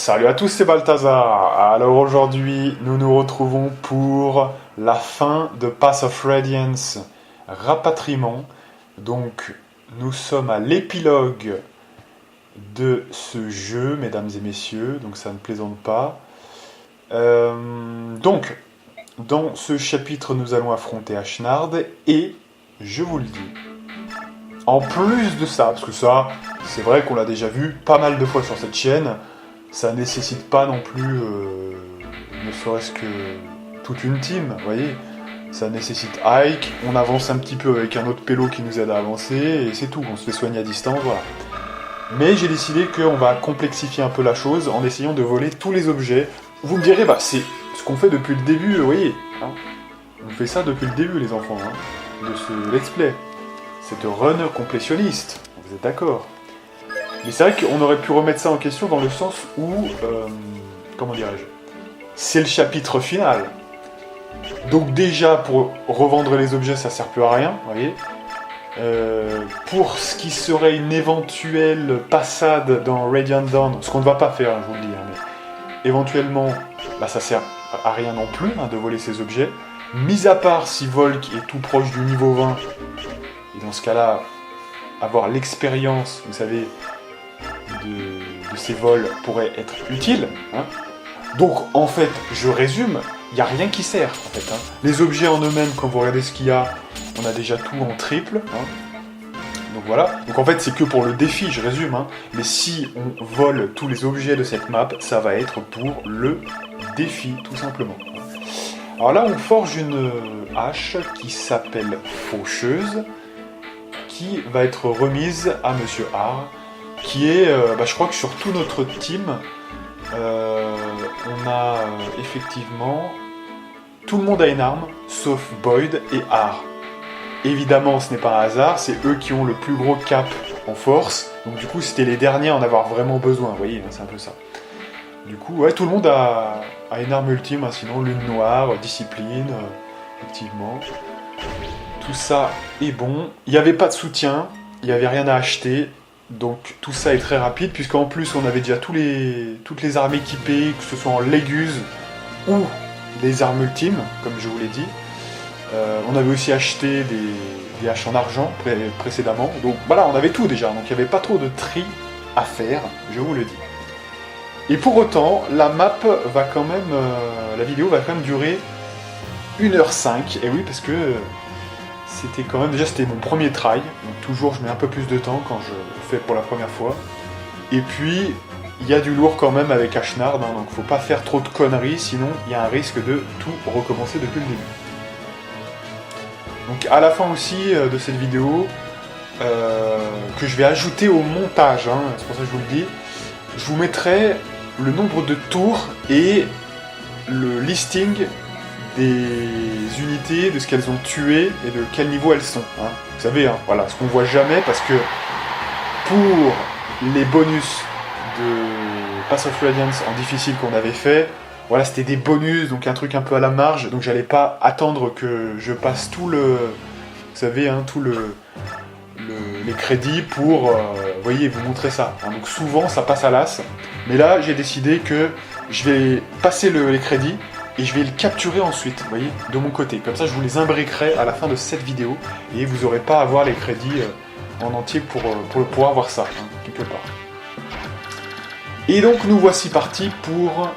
Salut à tous, c'est Balthazar. Alors aujourd'hui, nous nous retrouvons pour la fin de Path of Radiance, rapatriement. Donc, nous sommes à l'épilogue de ce jeu, mesdames et messieurs, donc ça ne plaisante pas. Donc, dans ce chapitre, nous allons affronter Ashnard et, je vous le dis, en plus de ça, parce que ça, c'est vrai qu'on l'a déjà vu pas mal de fois sur cette chaîne, ça nécessite pas non plus, ne serait-ce que toute une team, vous voyez. Ça nécessite Ike, on avance un petit peu avec un autre pélo qui nous aide à avancer, et c'est tout, on se fait soigner à distance, voilà. Mais j'ai décidé qu'on va complexifier un peu la chose en essayant de voler tous les objets. Vous me direz, bah c'est ce qu'on fait depuis le début, vous voyez. Hein, on fait ça depuis le début, les enfants, hein, de ce let's play. Cette run complétionniste, vous êtes d'accord? Mais c'est vrai qu'on aurait pu remettre ça en question dans le sens où, comment dirais-je, c'est le chapitre final. Donc déjà, pour revendre les objets, ça sert plus à rien, vous voyez. Pour ce qui serait une éventuelle passade dans Radiant Dawn, ce qu'on ne va pas faire, je vous le dis, hein, mais éventuellement, bah, ça sert à rien non plus, hein, de voler ces objets. Mis à part si Volk est tout proche du niveau 20, et dans ce cas-là, avoir l'expérience, vous savez, de ces vols pourrait être utile. Hein. Donc, en fait, je résume, il n'y a rien qui sert, en fait. Hein. Les objets en eux-mêmes, quand vous regardez ce qu'il y a, on a déjà tout en triple. Hein. Donc voilà. Donc en fait, c'est que pour le défi, je résume. Hein. Mais si on vole tous les objets de cette map, ça va être pour le défi, tout simplement. Alors là, on forge une hache qui s'appelle Faucheuse, qui va être remise à Monsieur R, qui est, je crois que sur tout notre team, on a effectivement, tout le monde a une arme, sauf Boyd et R. Évidemment, ce n'est pas un hasard, c'est eux qui ont le plus gros cap en force, donc du coup, c'était les derniers à en avoir vraiment besoin, vous voyez, c'est un peu ça. Du coup, ouais, tout le monde a une arme ultime, hein, sinon lune noire, discipline, effectivement. Tout ça est bon. Il n'y avait pas de soutien, il n'y avait rien à acheter, donc tout ça est très rapide, puisqu'en plus on avait déjà toutes les armes équipées, que ce soit en Legus ou des armes ultimes, comme je vous l'ai dit. On avait aussi acheté des haches en argent précédemment, donc voilà, on avait tout déjà, donc il n'y avait pas trop de tri à faire, je vous le dis. Et pour autant, la map va quand même, la vidéo va quand même durer 1h05, et oui, parce que c'était quand même, déjà c'était mon premier try, donc toujours je mets un peu plus de temps quand je le fais pour la première fois. Et puis, il y a du lourd quand même avec Ashnard, hein, donc faut pas faire trop de conneries, sinon il y a un risque de tout recommencer depuis le début. Donc à la fin aussi de cette vidéo, que je vais ajouter au montage, hein, c'est pour ça que je vous le dis, je vous mettrai le nombre de tours et le listing des unités, de ce qu'elles ont tué et de quel niveau elles sont. Hein. Vous savez, hein, voilà, ce qu'on voit jamais, parce que pour les bonus de Path of Radiance en difficile qu'on avait fait, voilà, c'était des bonus, donc un truc un peu à la marge, donc j'allais pas attendre que je passe tout le... Vous savez, hein, tout les crédits pour, voyez, vous montrer ça. Hein. Donc souvent, ça passe à l'as, mais là, j'ai décidé que je vais passer les crédits, et je vais le capturer ensuite, vous voyez, de mon côté. Comme ça, je vous les imbriquerai à la fin de cette vidéo, et vous n'aurez pas à voir les crédits en entier pour pouvoir voir ça, hein, quelque part. Et donc, nous voici partis pour,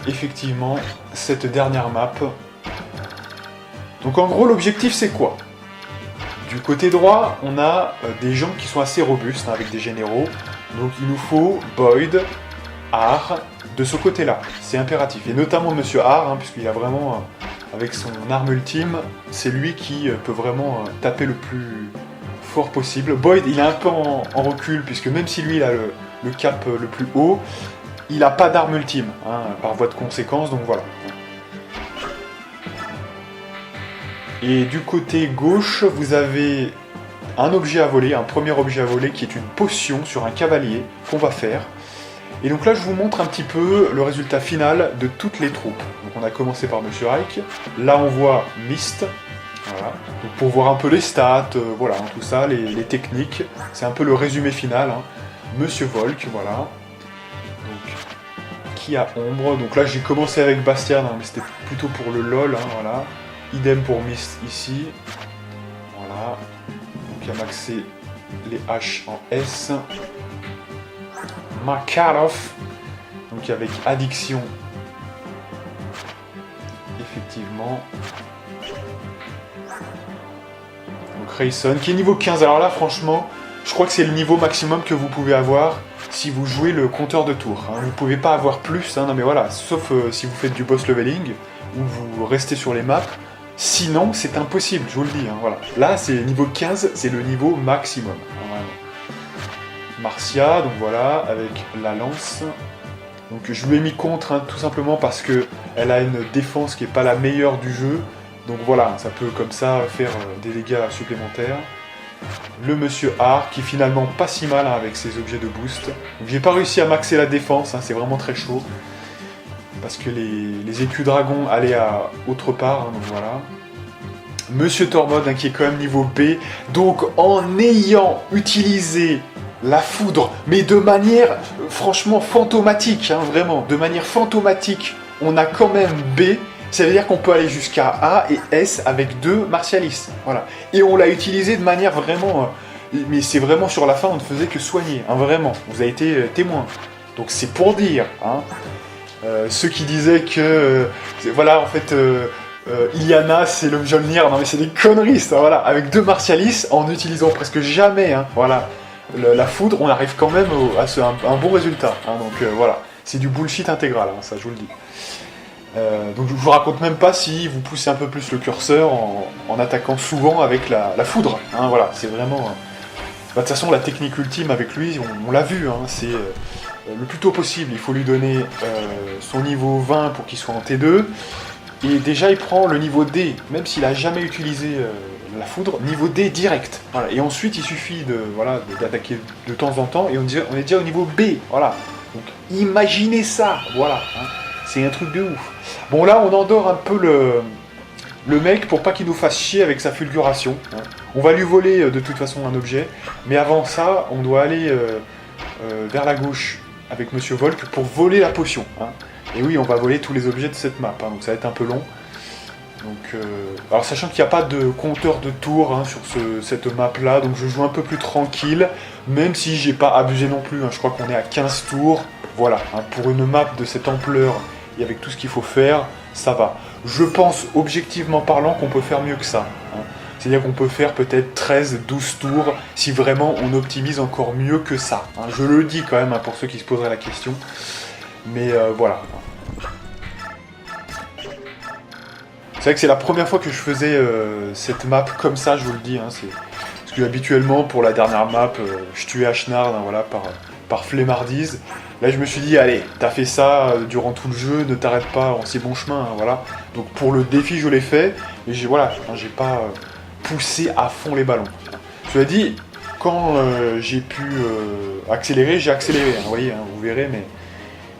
effectivement, cette dernière map. Donc, en gros, l'objectif, c'est quoi? Du côté droit, on a des gens qui sont assez robustes, hein, avec des généraux. Donc, il nous faut Boyd, R, de ce côté-là, c'est impératif. Et notamment Monsieur R, hein, puisqu'il a vraiment, avec son arme ultime, c'est lui qui peut vraiment taper le plus fort possible. Boyd, il est un peu en recul, puisque même si lui, il a le cap le plus haut, il n'a pas d'arme ultime, hein, par voie de conséquence, donc voilà. Et du côté gauche, vous avez un objet à voler, un premier objet à voler, qui est une potion sur un cavalier, qu'on va faire. Et donc là, je vous montre un petit peu le résultat final de toutes les troupes. Donc on a commencé par Monsieur Ike. Là, on voit Mist. Voilà. Donc pour voir un peu les stats, voilà, tout ça, les techniques. C'est un peu le résumé final. Hein. Monsieur Volk, voilà. Donc, qui a ombre. Donc là, j'ai commencé avec Bastien, mais c'était plutôt pour le LOL, hein, voilà. Idem pour Mist ici. Voilà. Donc il y a maxé les H en S. Makarov. Donc avec addiction. Effectivement. Donc Rayson qui est niveau 15. Alors là, franchement, je crois que c'est le niveau maximum que vous pouvez avoir si vous jouez le compteur de tours. Hein. Vous ne pouvez pas avoir plus, hein, non mais voilà, sauf si vous faites du boss leveling ou vous restez sur les maps. Sinon, c'est impossible, je vous le dis. Hein, voilà. Là, c'est niveau 15, c'est le niveau maximum. Vraiment. Marcia, donc voilà, avec la lance. Donc je lui ai mis contre, hein, tout simplement parce que elle a une défense qui n'est pas la meilleure du jeu. Donc voilà, ça peut comme ça faire des dégâts supplémentaires. Le monsieur R, qui est finalement pas si mal hein, avec ses objets de boost. Donc j'ai pas réussi à maxer la défense, hein, c'est vraiment très chaud. Parce que les écus dragons allaient à autre part, hein, donc voilà. Monsieur Tormod, hein, qui est quand même niveau B. Donc en ayant utilisé la foudre, mais de manière franchement fantomatique, hein, vraiment, de manière fantomatique, on a quand même B. Ça veut dire qu'on peut aller jusqu'à A et S avec 2 martialistes. Voilà. Et on l'a utilisé de manière vraiment... mais c'est vraiment sur la fin, on ne faisait que soigner. Hein, vraiment. Vous avez été témoin. Donc c'est pour dire. Hein, ceux qui disaient que... voilà, en fait... Iliana, c'est le Mjolnir. Non mais c'est des conneries, ça. Voilà. Avec 2 martialistes, en n'utilisant presque jamais... Hein, voilà. La foudre, on arrive quand même à un bon résultat. Hein, donc voilà. C'est du bullshit intégral, hein, ça je vous le dis. Donc je vous raconte même pas si vous poussez un peu plus le curseur en attaquant souvent avec la foudre. Hein, voilà, c'est vraiment... de toute façon, la technique ultime avec lui, on l'a vu, hein, c'est le plus tôt possible. Il faut lui donner son niveau 20 pour qu'il soit en T2. Et déjà, il prend le niveau D, même s'il a jamais utilisé la foudre, niveau D direct. Voilà. Et ensuite, il suffit d'attaquer de temps en temps, et on est déjà au niveau B. Voilà. Donc imaginez ça, voilà. Hein. C'est un truc de ouf. Bon là, on endort un peu le mec pour pas qu'il nous fasse chier avec sa fulguration. Hein. On va lui voler de toute façon un objet, mais avant ça, on doit aller vers la gauche avec Monsieur Volk pour voler la potion. Hein. Et oui, on va voler tous les objets de cette map, hein, donc ça va être un peu long. Donc, alors sachant qu'il n'y a pas de compteur de tours hein, sur cette map là, donc je joue un peu plus tranquille, même si j'ai pas abusé non plus. Hein. Je crois qu'on est à 15 tours. Voilà, hein, pour une map de cette ampleur et avec tout ce qu'il faut faire, ça va. Je pense, objectivement parlant, qu'on peut faire mieux que ça. Hein. C'est-à-dire qu'on peut faire peut-être 13-12 tours si vraiment on optimise encore mieux que ça. Hein. Je le dis quand même hein, pour ceux qui se poseraient la question. Mais voilà. C'est vrai que c'est la première fois que je faisais cette map comme ça, je vous le dis. Hein, parce que habituellement, pour la dernière map, je tuais Ashnard hein, voilà, par flemmardise. Là, je me suis dit, allez, t'as fait ça durant tout le jeu, ne t'arrête pas en si bon chemin, hein, voilà. Donc pour le défi, je l'ai fait, mais j'ai pas poussé à fond les ballons. Cela dit, quand j'ai pu accélérer, j'ai accéléré, hein, vous voyez, hein, vous verrez, mais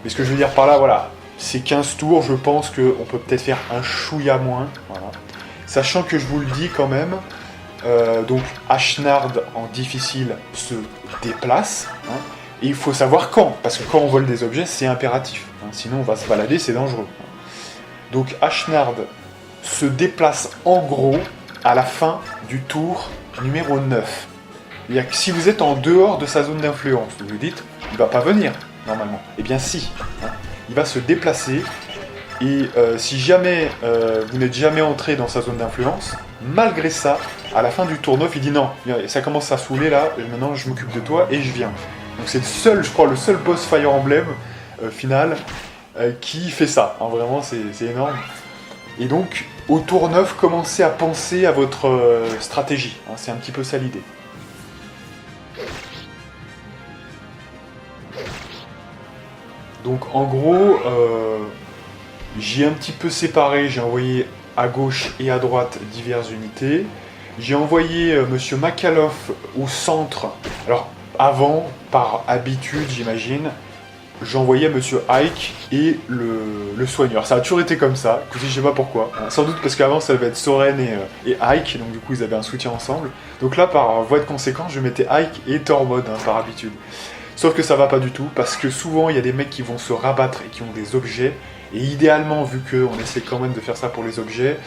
ce que je veux dire par là, voilà, c'est 15 tours, je pense qu'on peut peut-être faire un chouïa moins, voilà. Sachant que je vous le dis quand même, donc Ashnard en difficile se déplace, hein. Et il faut savoir quand, parce que quand on vole des objets, c'est impératif. Hein, sinon, on va se balader, c'est dangereux. Donc, Ashnard se déplace en gros à la fin du tour numéro 9. C'est-à-dire que si vous êtes en dehors de sa zone d'influence, vous vous dites, il ne va pas venir, normalement. Eh bien, si. Hein, il va se déplacer, et si jamais vous n'êtes jamais entré dans sa zone d'influence, malgré ça, à la fin du tour 9, il dit non, ça commence à saouler là, maintenant je m'occupe de toi et je viens. Donc c'est le seul boss Fire Emblem final qui fait ça. Hein, vraiment, c'est énorme. Et donc, au tour 9, commencez à penser à votre stratégie. Hein, c'est un petit peu ça l'idée. Donc en gros, j'ai un petit peu séparé, j'ai envoyé à gauche et à droite diverses unités. J'ai envoyé Monsieur Makalov au centre. Alors, avant, par habitude, j'imagine, j'envoyais Monsieur Ike et le soigneur. Ça a toujours été comme ça, je sais pas pourquoi. Sans doute parce qu'avant, ça devait être Soren et Ike, donc du coup, ils avaient un soutien ensemble. Donc là, par voie de conséquence, je mettais Ike et Tormod, hein, par habitude. Sauf que ça va pas du tout, parce que souvent il y a des mecs qui vont se rabattre et qui ont des objets, et idéalement, vu qu'on essaie quand même de faire ça pour les objets,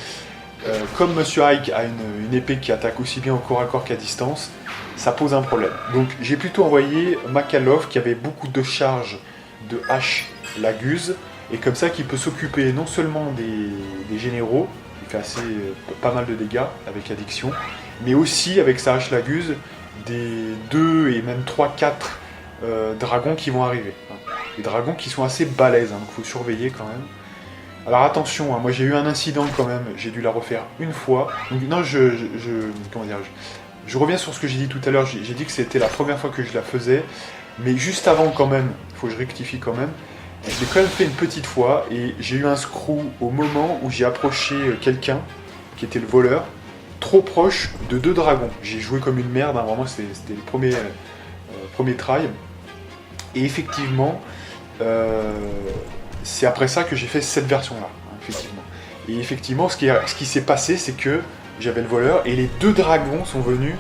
comme Monsieur Ike a une épée qui attaque aussi bien au corps à corps qu'à distance, ça pose un problème. Donc j'ai plutôt envoyé Makalov qui avait beaucoup de charges de hache Laguse, et comme ça qui peut s'occuper non seulement des généraux, il fait assez pas mal de dégâts avec addiction, mais aussi avec sa hache Laguse des 2 et même 3-4 dragons qui vont arriver. Des dragons qui sont assez balèzes, donc il faut surveiller quand même. Alors attention, moi j'ai eu un incident quand même, j'ai dû la refaire une fois. Donc non, comment dire, je reviens sur ce que j'ai dit tout à l'heure, j'ai dit que c'était la première fois que je la faisais, mais juste avant quand même, il faut que je rectifie quand même, je l'ai quand même fait une petite fois, et j'ai eu un screw au moment où j'ai approché quelqu'un, qui était le voleur, trop proche de 2 dragons. J'ai joué comme une merde, vraiment c'était le premier try, et effectivement, c'est après ça que j'ai fait cette version-là, effectivement. Et effectivement, ce qui s'est passé, c'est que j'avais le voleur, et les 2 dragons sont venus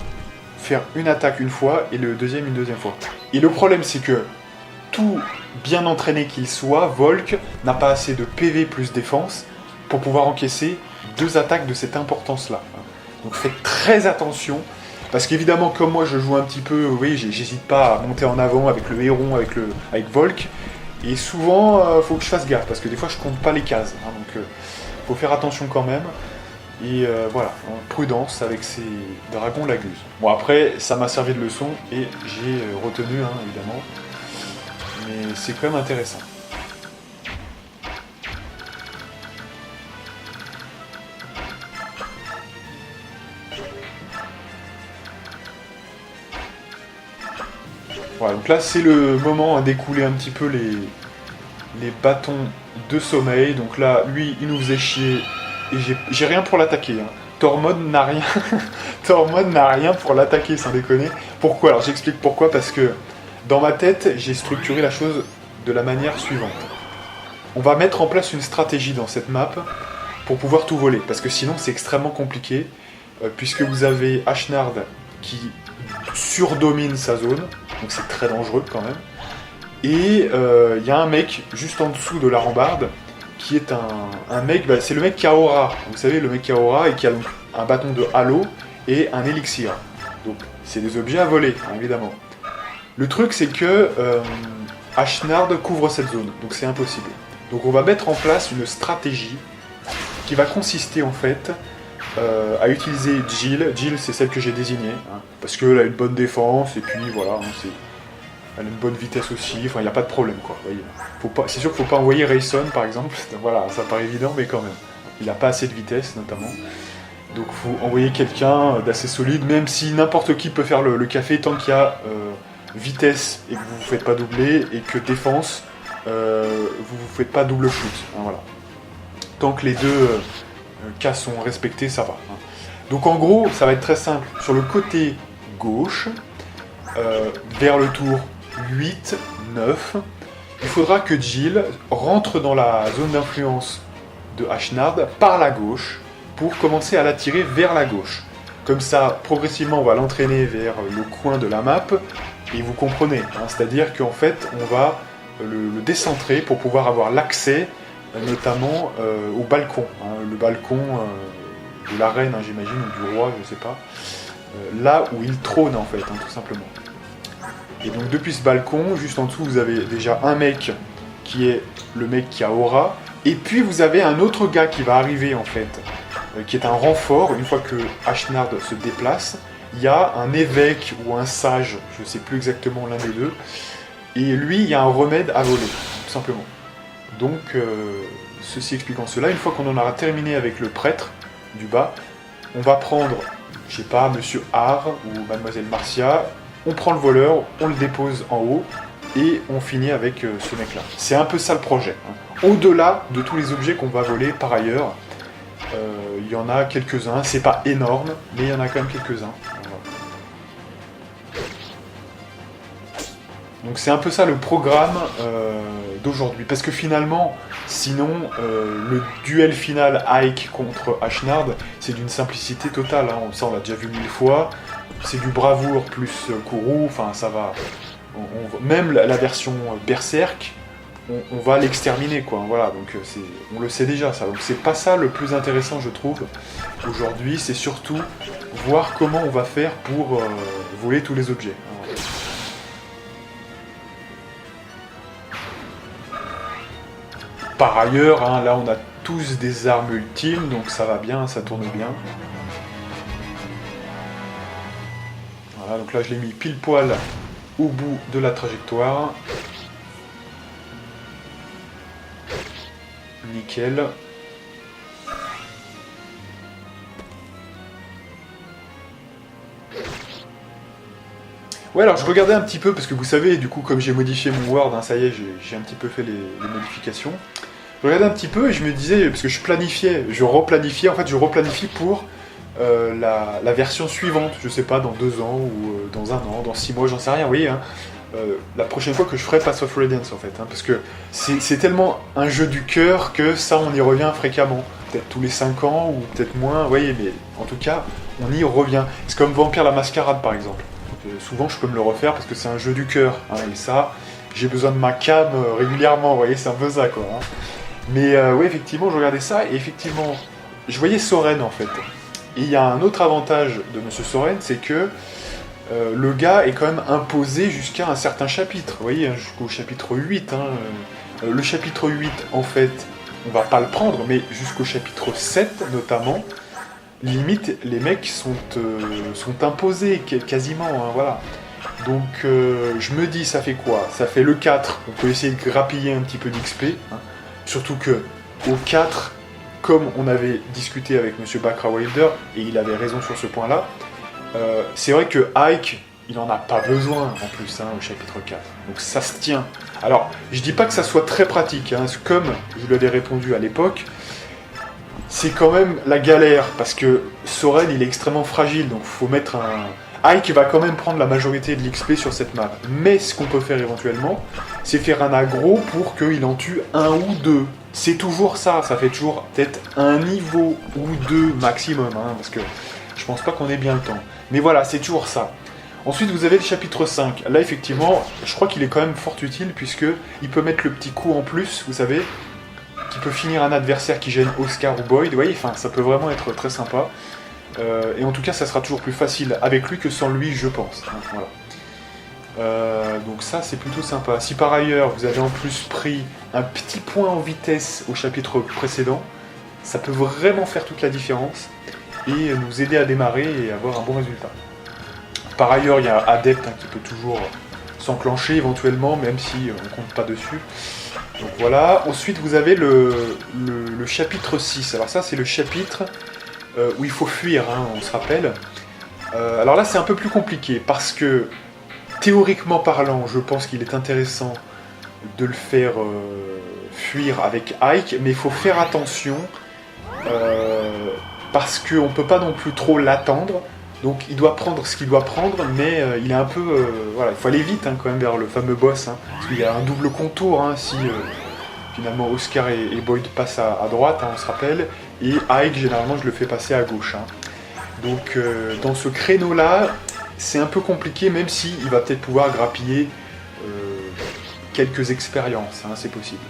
faire une attaque une fois, et le deuxième une deuxième fois. Et le problème, c'est que, tout bien entraîné qu'il soit, Volk n'a pas assez de PV plus défense pour pouvoir encaisser 2 attaques de cette importance-là. Donc faites très attention, parce qu'évidemment, comme moi je joue un petit peu, oui, j'hésite pas à monter en avant avec le héron, avec Volk, et souvent, faut que je fasse gaffe, parce que des fois je compte pas les cases, donc faut faire attention quand même. Et voilà, prudence avec ces dragons Laguse. Bon après, ça m'a servi de leçon, et j'ai retenu, évidemment. Mais c'est quand même intéressant. Voilà, donc là c'est le moment à découler un petit peu les bâtons de sommeil. Donc là, lui, il nous faisait chier, et j'ai rien pour l'attaquer. Tormod n'a rien. Tormod n'a rien pour l'attaquer, sans déconner. Pourquoi? Alors j'explique pourquoi, parce que dans ma tête, j'ai structuré la chose de la manière suivante. On va mettre en place une stratégie dans cette map pour pouvoir tout voler, parce que sinon c'est extrêmement compliqué, puisque vous avez Ashnard qui surdomine sa zone, donc c'est très dangereux quand même, et il y a un mec juste en dessous de la rambarde, qui est un mec, c'est le mec qui a aura, vous savez, le mec qui a aura, et qui a donc un bâton de halo et un élixir. Donc c'est des objets à voler, évidemment. Le truc, c'est que Ashnard couvre cette zone, donc c'est impossible. Donc on va mettre en place une stratégie qui va consister en fait à utiliser Jill. Jill, c'est celle que j'ai désignée, parce qu'elle a une bonne défense, et puis voilà, elle a une bonne vitesse aussi, enfin il n'y a pas de problème quoi. C'est sûr qu'il ne faut pas envoyer Rayson par exemple, voilà, ça paraît évident, mais quand même. Il n'a pas assez de vitesse notamment. Donc il faut envoyer quelqu'un d'assez solide, même si n'importe qui peut faire le café tant qu'il y a vitesse et que vous ne vous faites pas doubler, et que défense, vous ne vous faites pas double shoot. Voilà. Tant que les 2 cas sont respectés, ça va. Donc en gros, ça va être très simple. Sur le côté gauche, vers le tour 8, 9, il faudra que Jill rentre dans la zone d'influence de Ashnard par la gauche pour commencer à l'attirer vers la gauche. Comme ça, progressivement, on va l'entraîner vers le coin de la map, et vous comprenez, c'est-à-dire qu'en fait, on va le décentrer pour pouvoir avoir l'accès, notamment au balcon, le balcon de la reine, j'imagine, ou du roi, je sais pas, là où il trône en fait, tout simplement. Et donc depuis ce balcon, juste en dessous, vous avez déjà un mec qui est le mec qui a aura, et puis vous avez un autre gars qui va arriver en fait, qui est un renfort. Une fois que Ashnard se déplace, il y a un évêque ou un sage, je ne sais plus exactement l'un des deux, et lui, il y a un remède à voler, tout simplement. Donc, ceci expliquant cela, une fois qu'on en aura terminé avec le prêtre du bas, on va prendre, je sais pas, Monsieur Har ou Mademoiselle Marcia, on prend le voleur, on le dépose en haut, et on finit avec ce mec-là. C'est un peu ça le projet. Au-delà de tous les objets qu'on va voler par ailleurs, il y en a quelques-uns, c'est pas énorme, mais il y en a quand même quelques-uns. Donc c'est un peu ça le programme d'aujourd'hui, parce que finalement, sinon, le duel final Ike contre Ashnard, c'est d'une simplicité totale, ça on l'a déjà vu 1000 fois, c'est du bravoure plus Kourou, enfin ça va même la version Berserk, on va l'exterminer, quoi. Voilà, donc on le sait déjà, ça. Donc c'est pas ça le plus intéressant, je trouve, aujourd'hui. C'est surtout voir comment on va faire pour voler tous les objets. Par ailleurs, hein, là on a tous des armes ultimes, donc ça va bien, ça tourne bien. Voilà, donc là je l'ai mis pile poil au bout de la trajectoire. Nickel. Ouais, alors je regardais un petit peu, parce que vous savez, du coup, comme j'ai modifié mon Word, hein, ça y est, j'ai un petit peu fait les modifications. Je regardais un petit peu et je me disais, parce que je replanifie pour la version suivante, je sais pas, dans 2 ans, ou dans 1 an, dans 6 mois, j'en sais rien, vous voyez, hein. La prochaine fois que je ferai Path of Radiance, en fait, hein, parce que c'est tellement un jeu du cœur que ça, on y revient fréquemment. Peut-être tous les 5 ans, ou peut-être moins, vous voyez, mais en tout cas, on y revient. C'est comme Vampire la Mascarade, par exemple. Souvent, je peux me le refaire parce que c'est un jeu du cœur, hein, et ça, j'ai besoin de ma cam régulièrement, vous voyez, c'est un peu ça, quoi. Hein. Mais oui, effectivement, je regardais ça, et effectivement, je voyais Soren, en fait. Et il y a un autre avantage de Monsieur Soren, c'est que le gars est quand même imposé jusqu'à un certain chapitre, vous voyez, hein, jusqu'au chapitre 8. Hein, le chapitre 8, en fait, on va pas le prendre, mais jusqu'au chapitre 7, notamment, limite, les mecs sont imposés, quasiment, hein, voilà. Donc, je me dis, ça fait quoi? Ça fait le 4, on peut essayer de grappiller un petit peu d'XP, hein. Surtout que, au 4, comme on avait discuté avec Monsieur Bakra Wilder, et il avait raison sur ce point-là, c'est vrai que Ike, il en a pas besoin, en plus, hein, au chapitre 4. Donc ça se tient. Alors, je dis pas que ça soit très pratique, hein, comme je lui avais répondu à l'époque, c'est quand même la galère, parce que Soren, il est extrêmement fragile, donc il faut mettre un... Ike va quand même prendre la majorité de l'XP sur cette map. Mais ce qu'on peut faire éventuellement, c'est faire un aggro pour qu'il en tue 1 ou 2. C'est toujours ça, ça fait toujours peut-être un niveau ou 2 maximum, hein, parce que je pense pas qu'on ait bien le temps. Mais voilà, c'est toujours ça. Ensuite, vous avez le chapitre 5. Là, effectivement, je crois qu'il est quand même fort utile, puisque il peut mettre le petit coup en plus, vous savez, qui peut finir un adversaire qui gêne Oscar ou Boyd. Vous voyez, enfin, ça peut vraiment être très sympa. Et en tout cas, ça sera toujours plus facile avec lui que sans lui, je pense. Voilà. Donc ça, c'est plutôt sympa. Si par ailleurs, vous avez en plus pris un petit point en vitesse au chapitre précédent, ça peut vraiment faire toute la différence et nous aider à démarrer et avoir un bon résultat. Par ailleurs, il y a Adept, hein, qui peut toujours s'enclencher éventuellement, même si on ne compte pas dessus. Donc voilà. Ensuite, vous avez le chapitre 6. Alors ça, c'est le chapitre où il faut fuir, hein, on se rappelle. Alors là, c'est un peu plus compliqué, parce que, théoriquement parlant, je pense qu'il est intéressant de le faire fuir avec Ike, mais il faut faire attention, parce qu'on ne peut pas non plus trop l'attendre. Donc il doit prendre ce qu'il doit prendre, mais il est un peu... voilà, il faut aller vite, hein, quand même, vers le fameux boss, hein, parce qu'il y a un double contour, hein, si finalement Oscar et Boyd passent à droite, hein, on se rappelle, et Ike, généralement, je le fais passer à gauche. Hein. Donc dans ce créneau-là, c'est un peu compliqué, même s'il va peut-être pouvoir grappiller quelques expériences, hein, c'est possible.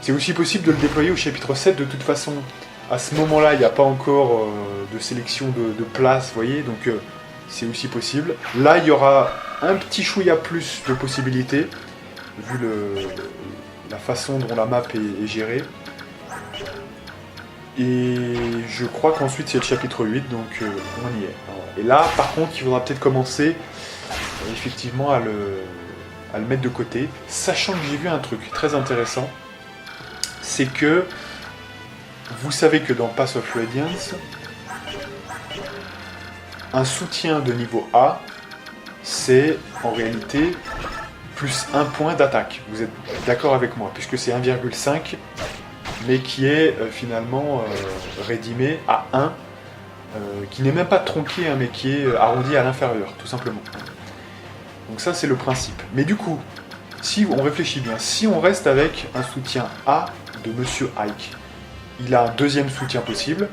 C'est aussi possible de le déployer au chapitre 7, de toute façon. À ce moment-là, il n'y a pas encore de sélection de place, vous voyez, donc c'est aussi possible. Là, il y aura un petit chouïa plus de possibilités, vu la façon dont la map est gérée. Et je crois qu'ensuite c'est le chapitre 8, donc on y est. Et là, par contre, il faudra peut-être commencer effectivement à le mettre de côté, sachant que j'ai vu un truc très intéressant, c'est que vous savez que dans Path of Radiance, un soutien de niveau A, c'est en réalité plus 1 point d'attaque. Vous êtes d'accord avec moi, puisque c'est 1,5, mais qui est finalement rédimé à 1, qui n'est même pas tronqué, hein, mais qui est arrondi à l'inférieur, tout simplement. Donc ça, c'est le principe. Mais du coup, si on réfléchit bien, si on reste avec un soutien A de Monsieur Ike, il a un deuxième soutien possible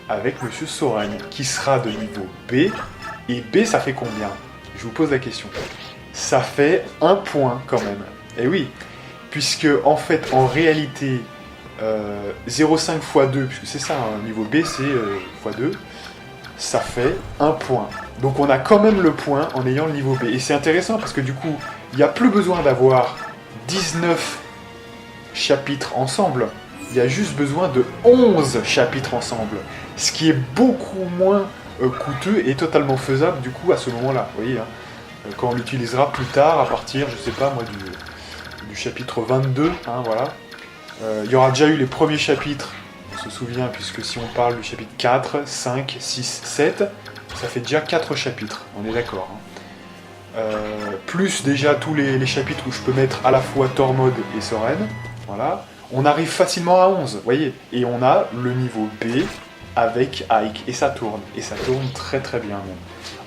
avec Monsieur Soren, qui sera de niveau B. Et B, ça fait combien? Je vous pose la question. ça fait 1 point quand même. Et oui, puisque en fait, en réalité, 0,5 x 2, puisque c'est ça, hein, niveau B, c'est x 2, ça fait 1 point. Donc on a quand même le point en ayant le niveau B. Et c'est intéressant parce que du coup, il n'y a plus besoin d'avoir 19 chapitres ensemble. Il y a juste besoin de 11 chapitres ensemble. Ce qui est beaucoup moins coûteux et totalement faisable du coup à ce moment-là. Vous voyez, hein, quand on l'utilisera plus tard, à partir, je sais pas moi, du chapitre 22, hein, voilà. Il y aura déjà eu les premiers chapitres, on se souvient, puisque si on parle du chapitre 4, 5, 6, 7, ça fait déjà 4 chapitres, on est d'accord. Hein. Plus déjà tous les chapitres où je peux mettre à la fois Tormod et Soren, voilà. On arrive facilement à 11, vous voyez. Et on a le niveau B avec Ike, et ça tourne très très bien même.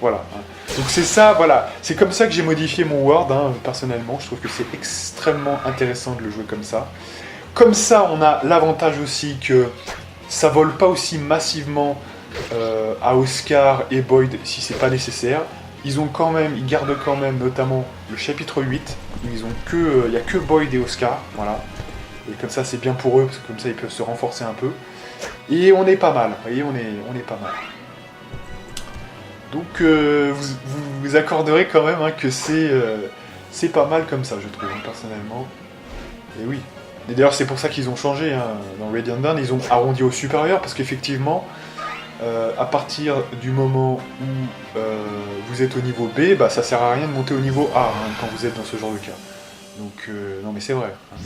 Voilà. Hein. Donc c'est ça, voilà. C'est comme ça que j'ai modifié mon Word, hein, personnellement. Je trouve que c'est extrêmement intéressant de le jouer comme ça. Comme ça, on a l'avantage aussi que ça vole pas aussi massivement à Oscar et Boyd si c'est pas nécessaire. Ils gardent quand même notamment le chapitre 8. Il y a que Boyd et Oscar, voilà. Et comme ça, c'est bien pour eux, parce que comme ça, ils peuvent se renforcer un peu. Et on est pas mal, vous voyez, on est pas mal. Donc, vous accorderez quand même hein, que c'est pas mal comme ça, je trouve, hein, personnellement. Et oui. Et d'ailleurs, c'est pour ça qu'ils ont changé. Hein. Dans Radiant Dawn, ils ont arrondi au supérieur, parce qu'effectivement, à partir du moment où vous êtes au niveau B, bah, ça sert à rien de monter au niveau A, hein, quand vous êtes dans ce genre de cas. Donc, non mais c'est vrai. Hein.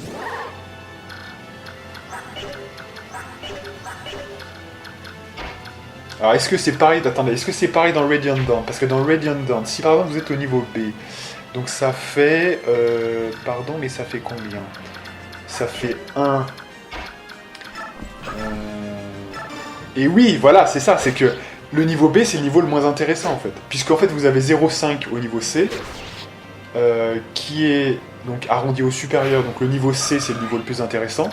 Alors, est-ce que c'est pareil dans Radiant Dawn? Parce que dans Radiant Dawn, si par exemple vous êtes au niveau B, donc ça fait... pardon, mais ça fait combien? Ça fait 1... Et oui, voilà, c'est ça, c'est que le niveau B, c'est le niveau le moins intéressant, en fait. Puisqu'en fait, vous avez 0,5 au niveau C, qui est donc arrondi au supérieur, donc le niveau C, c'est le niveau le plus intéressant.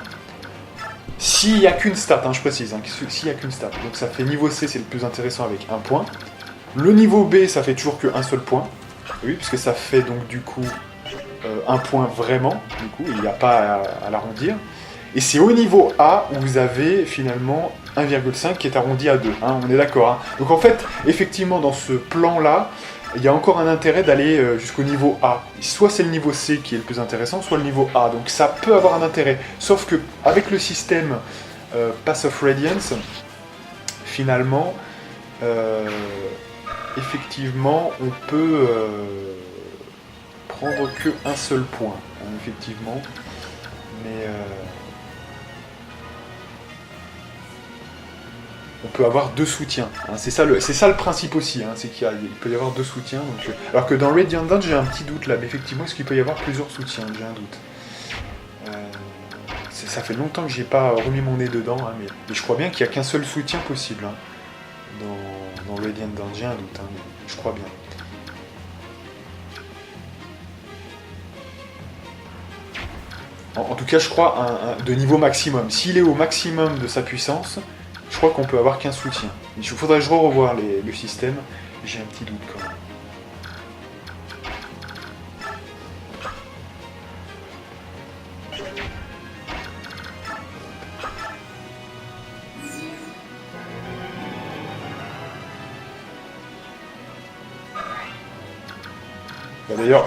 S'il n'y a qu'une stat, hein, je précise, hein, s'il n'y a qu'une stat. Donc ça fait niveau C, c'est le plus intéressant avec 1 point. Le niveau B, ça fait toujours qu'un seul point. Oui, puisque ça fait donc du coup 1 point vraiment, du coup, il n'y a pas à l'arrondir. Et c'est au niveau A où vous avez finalement 1,5 qui est arrondi à 2, hein, on est d'accord. Hein. Donc en fait, effectivement, dans ce plan-là, il y a encore un intérêt d'aller jusqu'au niveau A. Soit c'est le niveau C qui est le plus intéressant, soit le niveau A. Donc ça peut avoir un intérêt. Sauf que avec le système Pass of Radiance, finalement, effectivement, on peut prendre qu'un seul point, hein, effectivement. Mais on peut avoir 2 soutiens. Hein. C'est ça le principe aussi, hein, c'est qu'il peut y avoir 2 soutiens. Donc, alors que dans Radiant Dawn, j'ai un petit doute là, mais effectivement, est-ce qu'il peut y avoir plusieurs soutiens? J'ai un doute. Ça fait longtemps que j'ai pas remis mon nez dedans, hein, mais je crois bien qu'il n'y a qu'un seul soutien possible hein, dans Radiant Dawn. J'ai un doute, hein, mais je crois bien. En tout cas, je crois de niveau maximum. S'il est au maximum de sa puissance, je crois qu'on peut avoir qu'un soutien. Il faudrait que je revoie le système. J'ai un petit doute quand même. Bah d'ailleurs,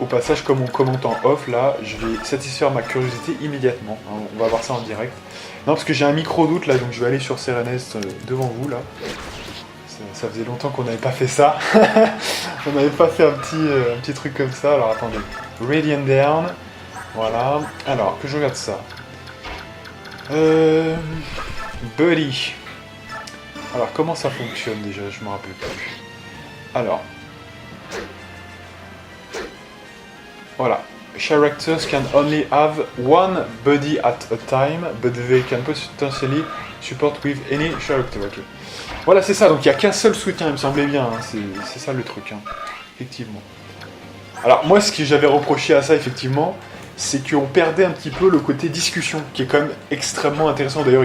au passage, comme on commente en off, là, je vais satisfaire ma curiosité immédiatement. Hein, on va voir ça en direct. Non, parce que j'ai un micro-doute, là, donc je vais aller sur Serenest devant vous, là. Ça faisait longtemps qu'on n'avait pas fait ça. On n'avait pas fait un petit truc comme ça. Alors, attendez. Radiant Dawn. Voilà. Alors, que je regarde ça. Buddy. Alors, comment ça fonctionne, déjà? Je me rappelle plus. Alors... Voilà. Characters can only have one buddy at a time, but they can potentially support with any character. Okay. Voilà, c'est ça. Donc il n'y a qu'un seul soutien, il me semblait bien. Hein. C'est ça le truc, hein. Effectivement. Alors moi, ce que j'avais reproché à ça, effectivement, c'est qu'on perdait un petit peu le côté discussion, qui est quand même extrêmement intéressant. D'ailleurs,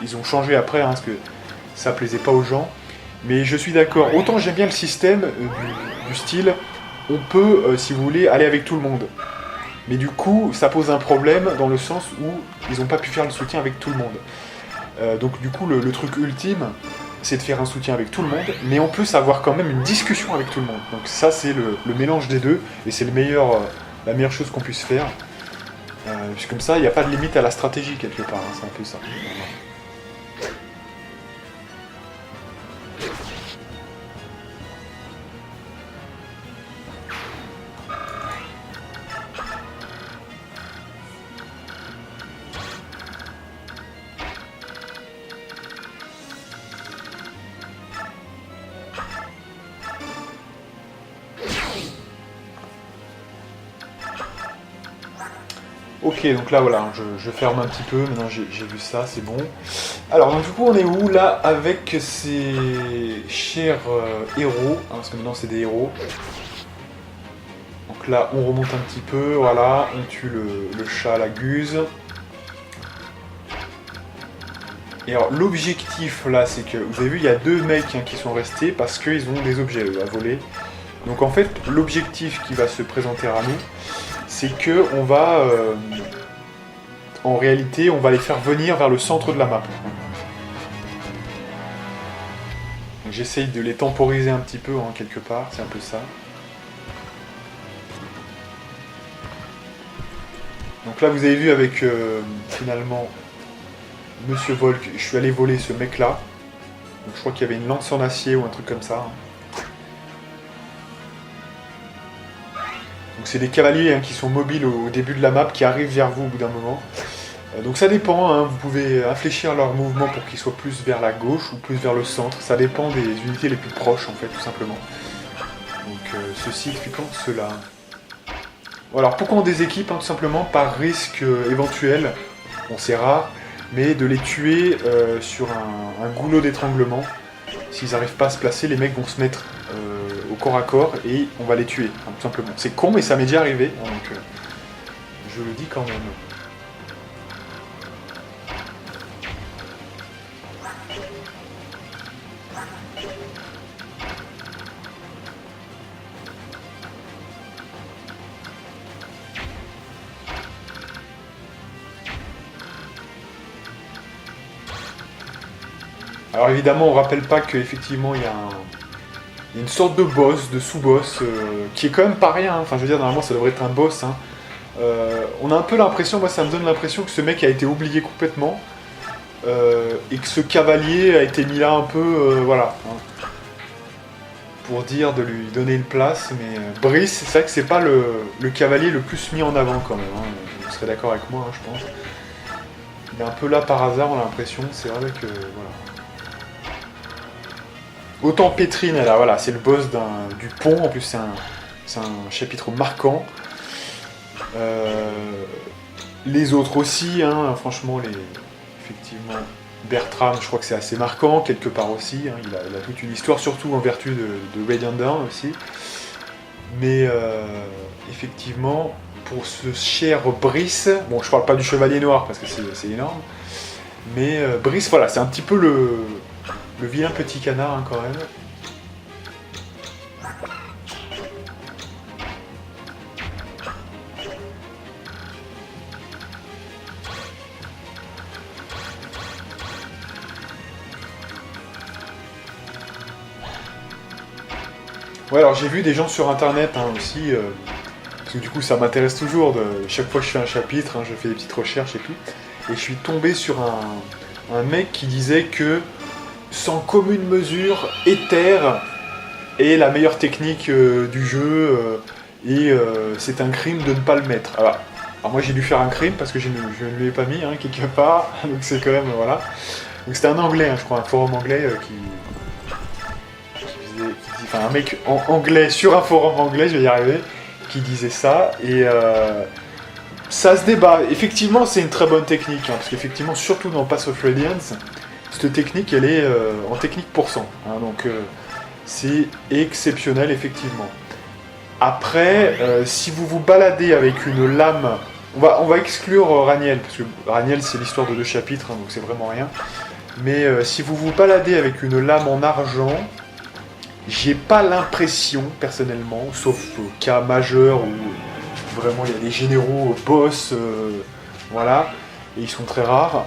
ils ont changé après, hein, parce que ça plaisait pas aux gens. Mais je suis d'accord. Autant j'aime bien le système du style... on peut, si vous voulez, aller avec tout le monde. Mais du coup, ça pose un problème dans le sens où ils n'ont pas pu faire le soutien avec tout le monde. Donc du coup, le truc ultime, c'est de faire un soutien avec tout le monde, mais on peut savoir quand même une discussion avec tout le monde. Donc ça, c'est le mélange des deux, et c'est la meilleure chose qu'on puisse faire. Puis comme ça, il n'y a pas de limite à la stratégie quelque part, hein, c'est un peu ça. Ok, donc là voilà, je ferme un petit peu, maintenant j'ai vu ça, c'est bon. Alors donc du coup on est où là avec ces chers héros, hein, parce que maintenant c'est des héros. Donc là on remonte un petit peu, voilà, on tue le chat, la guse. Et alors l'objectif là c'est que, vous avez vu il y a 2 mecs hein, qui sont restés parce qu'ils ont des objets à voler. Donc en fait l'objectif qui va se présenter à nous, c'est que on va, en réalité, on va les faire venir vers le centre de la map. J'essaye de les temporiser un petit peu, hein, quelque part, c'est un peu ça. Donc là, vous avez vu avec, finalement, Monsieur Volk, je suis allé voler ce mec-là. Donc je crois qu'il y avait une lance en acier ou un truc comme ça. Donc c'est des cavaliers hein, qui sont mobiles au début de la map, qui arrivent vers vous au bout d'un moment. Donc ça dépend, hein, vous pouvez infléchir leur mouvement pour qu'ils soient plus vers la gauche ou plus vers le centre. Ça dépend des unités les plus proches en fait, tout simplement. Donc ceci expliquant cela. Bon, alors pourquoi on déséquipe hein, tout simplement par risque éventuel, bon c'est rare, mais de les tuer sur un goulot d'étranglement. S'ils n'arrivent pas à se placer, les mecs vont se mettre au corps à corps et on va les tuer, hein, tout simplement. C'est con mais ça m'est déjà arrivé, hein, donc je le dis quand même. Alors évidemment, on rappelle pas qu'effectivement il y a une sorte de boss, de sous-boss, qui est quand même pas rien. Hein. Enfin, je veux dire, normalement, ça devrait être un boss. Hein. On a un peu l'impression, moi, ça me donne l'impression que ce mec a été oublié complètement et que ce cavalier a été mis là un peu, voilà, hein, pour dire de lui donner une place. Mais Brice, c'est vrai que c'est pas le cavalier le plus mis en avant quand même. Hein. Vous serez d'accord avec moi, hein, je pense. Il est un peu là par hasard, on a l'impression. C'est vrai que voilà. Autant Pétrine, là, voilà, c'est le boss du pont, en plus c'est un chapitre marquant. Les autres aussi, hein, franchement, effectivement, Bertram, je crois que c'est assez marquant, quelque part aussi, hein, il a toute une histoire, surtout en vertu de Radiant Dawn aussi. Mais effectivement, pour ce cher Brice, bon, je parle pas du Chevalier Noir parce que c'est énorme, mais Brice, voilà, c'est un petit peu le vilain petit canard, hein, quand même. Ouais, alors j'ai vu des gens sur internet hein, aussi, parce que du coup ça m'intéresse toujours, chaque fois que je fais un chapitre, hein, je fais des petites recherches et tout, et je suis tombé sur un mec qui disait que sans commune mesure, Ether est la meilleure technique du jeu et c'est un crime de ne pas le mettre. Alors moi j'ai dû faire un crime parce que je ne lui ai pas mis hein, quelque part, donc c'est quand même voilà. Donc c'était un anglais, hein, je crois, un forum anglais enfin un mec en anglais sur un forum anglais, je vais y arriver, qui disait ça et ça se débat. Effectivement c'est une très bonne technique, hein, parce qu'effectivement surtout dans Path of Radiance, cette technique, elle est en technique % hein, donc c'est exceptionnel, effectivement. Après, si vous vous baladez avec une lame... On va exclure Raniel, parce que Raniel, c'est l'histoire de 2 chapitres, hein, donc c'est vraiment rien. Mais si vous vous baladez avec une lame en argent, j'ai pas l'impression, personnellement, sauf cas majeur où vraiment il y a des généraux boss, voilà, et ils sont très rares,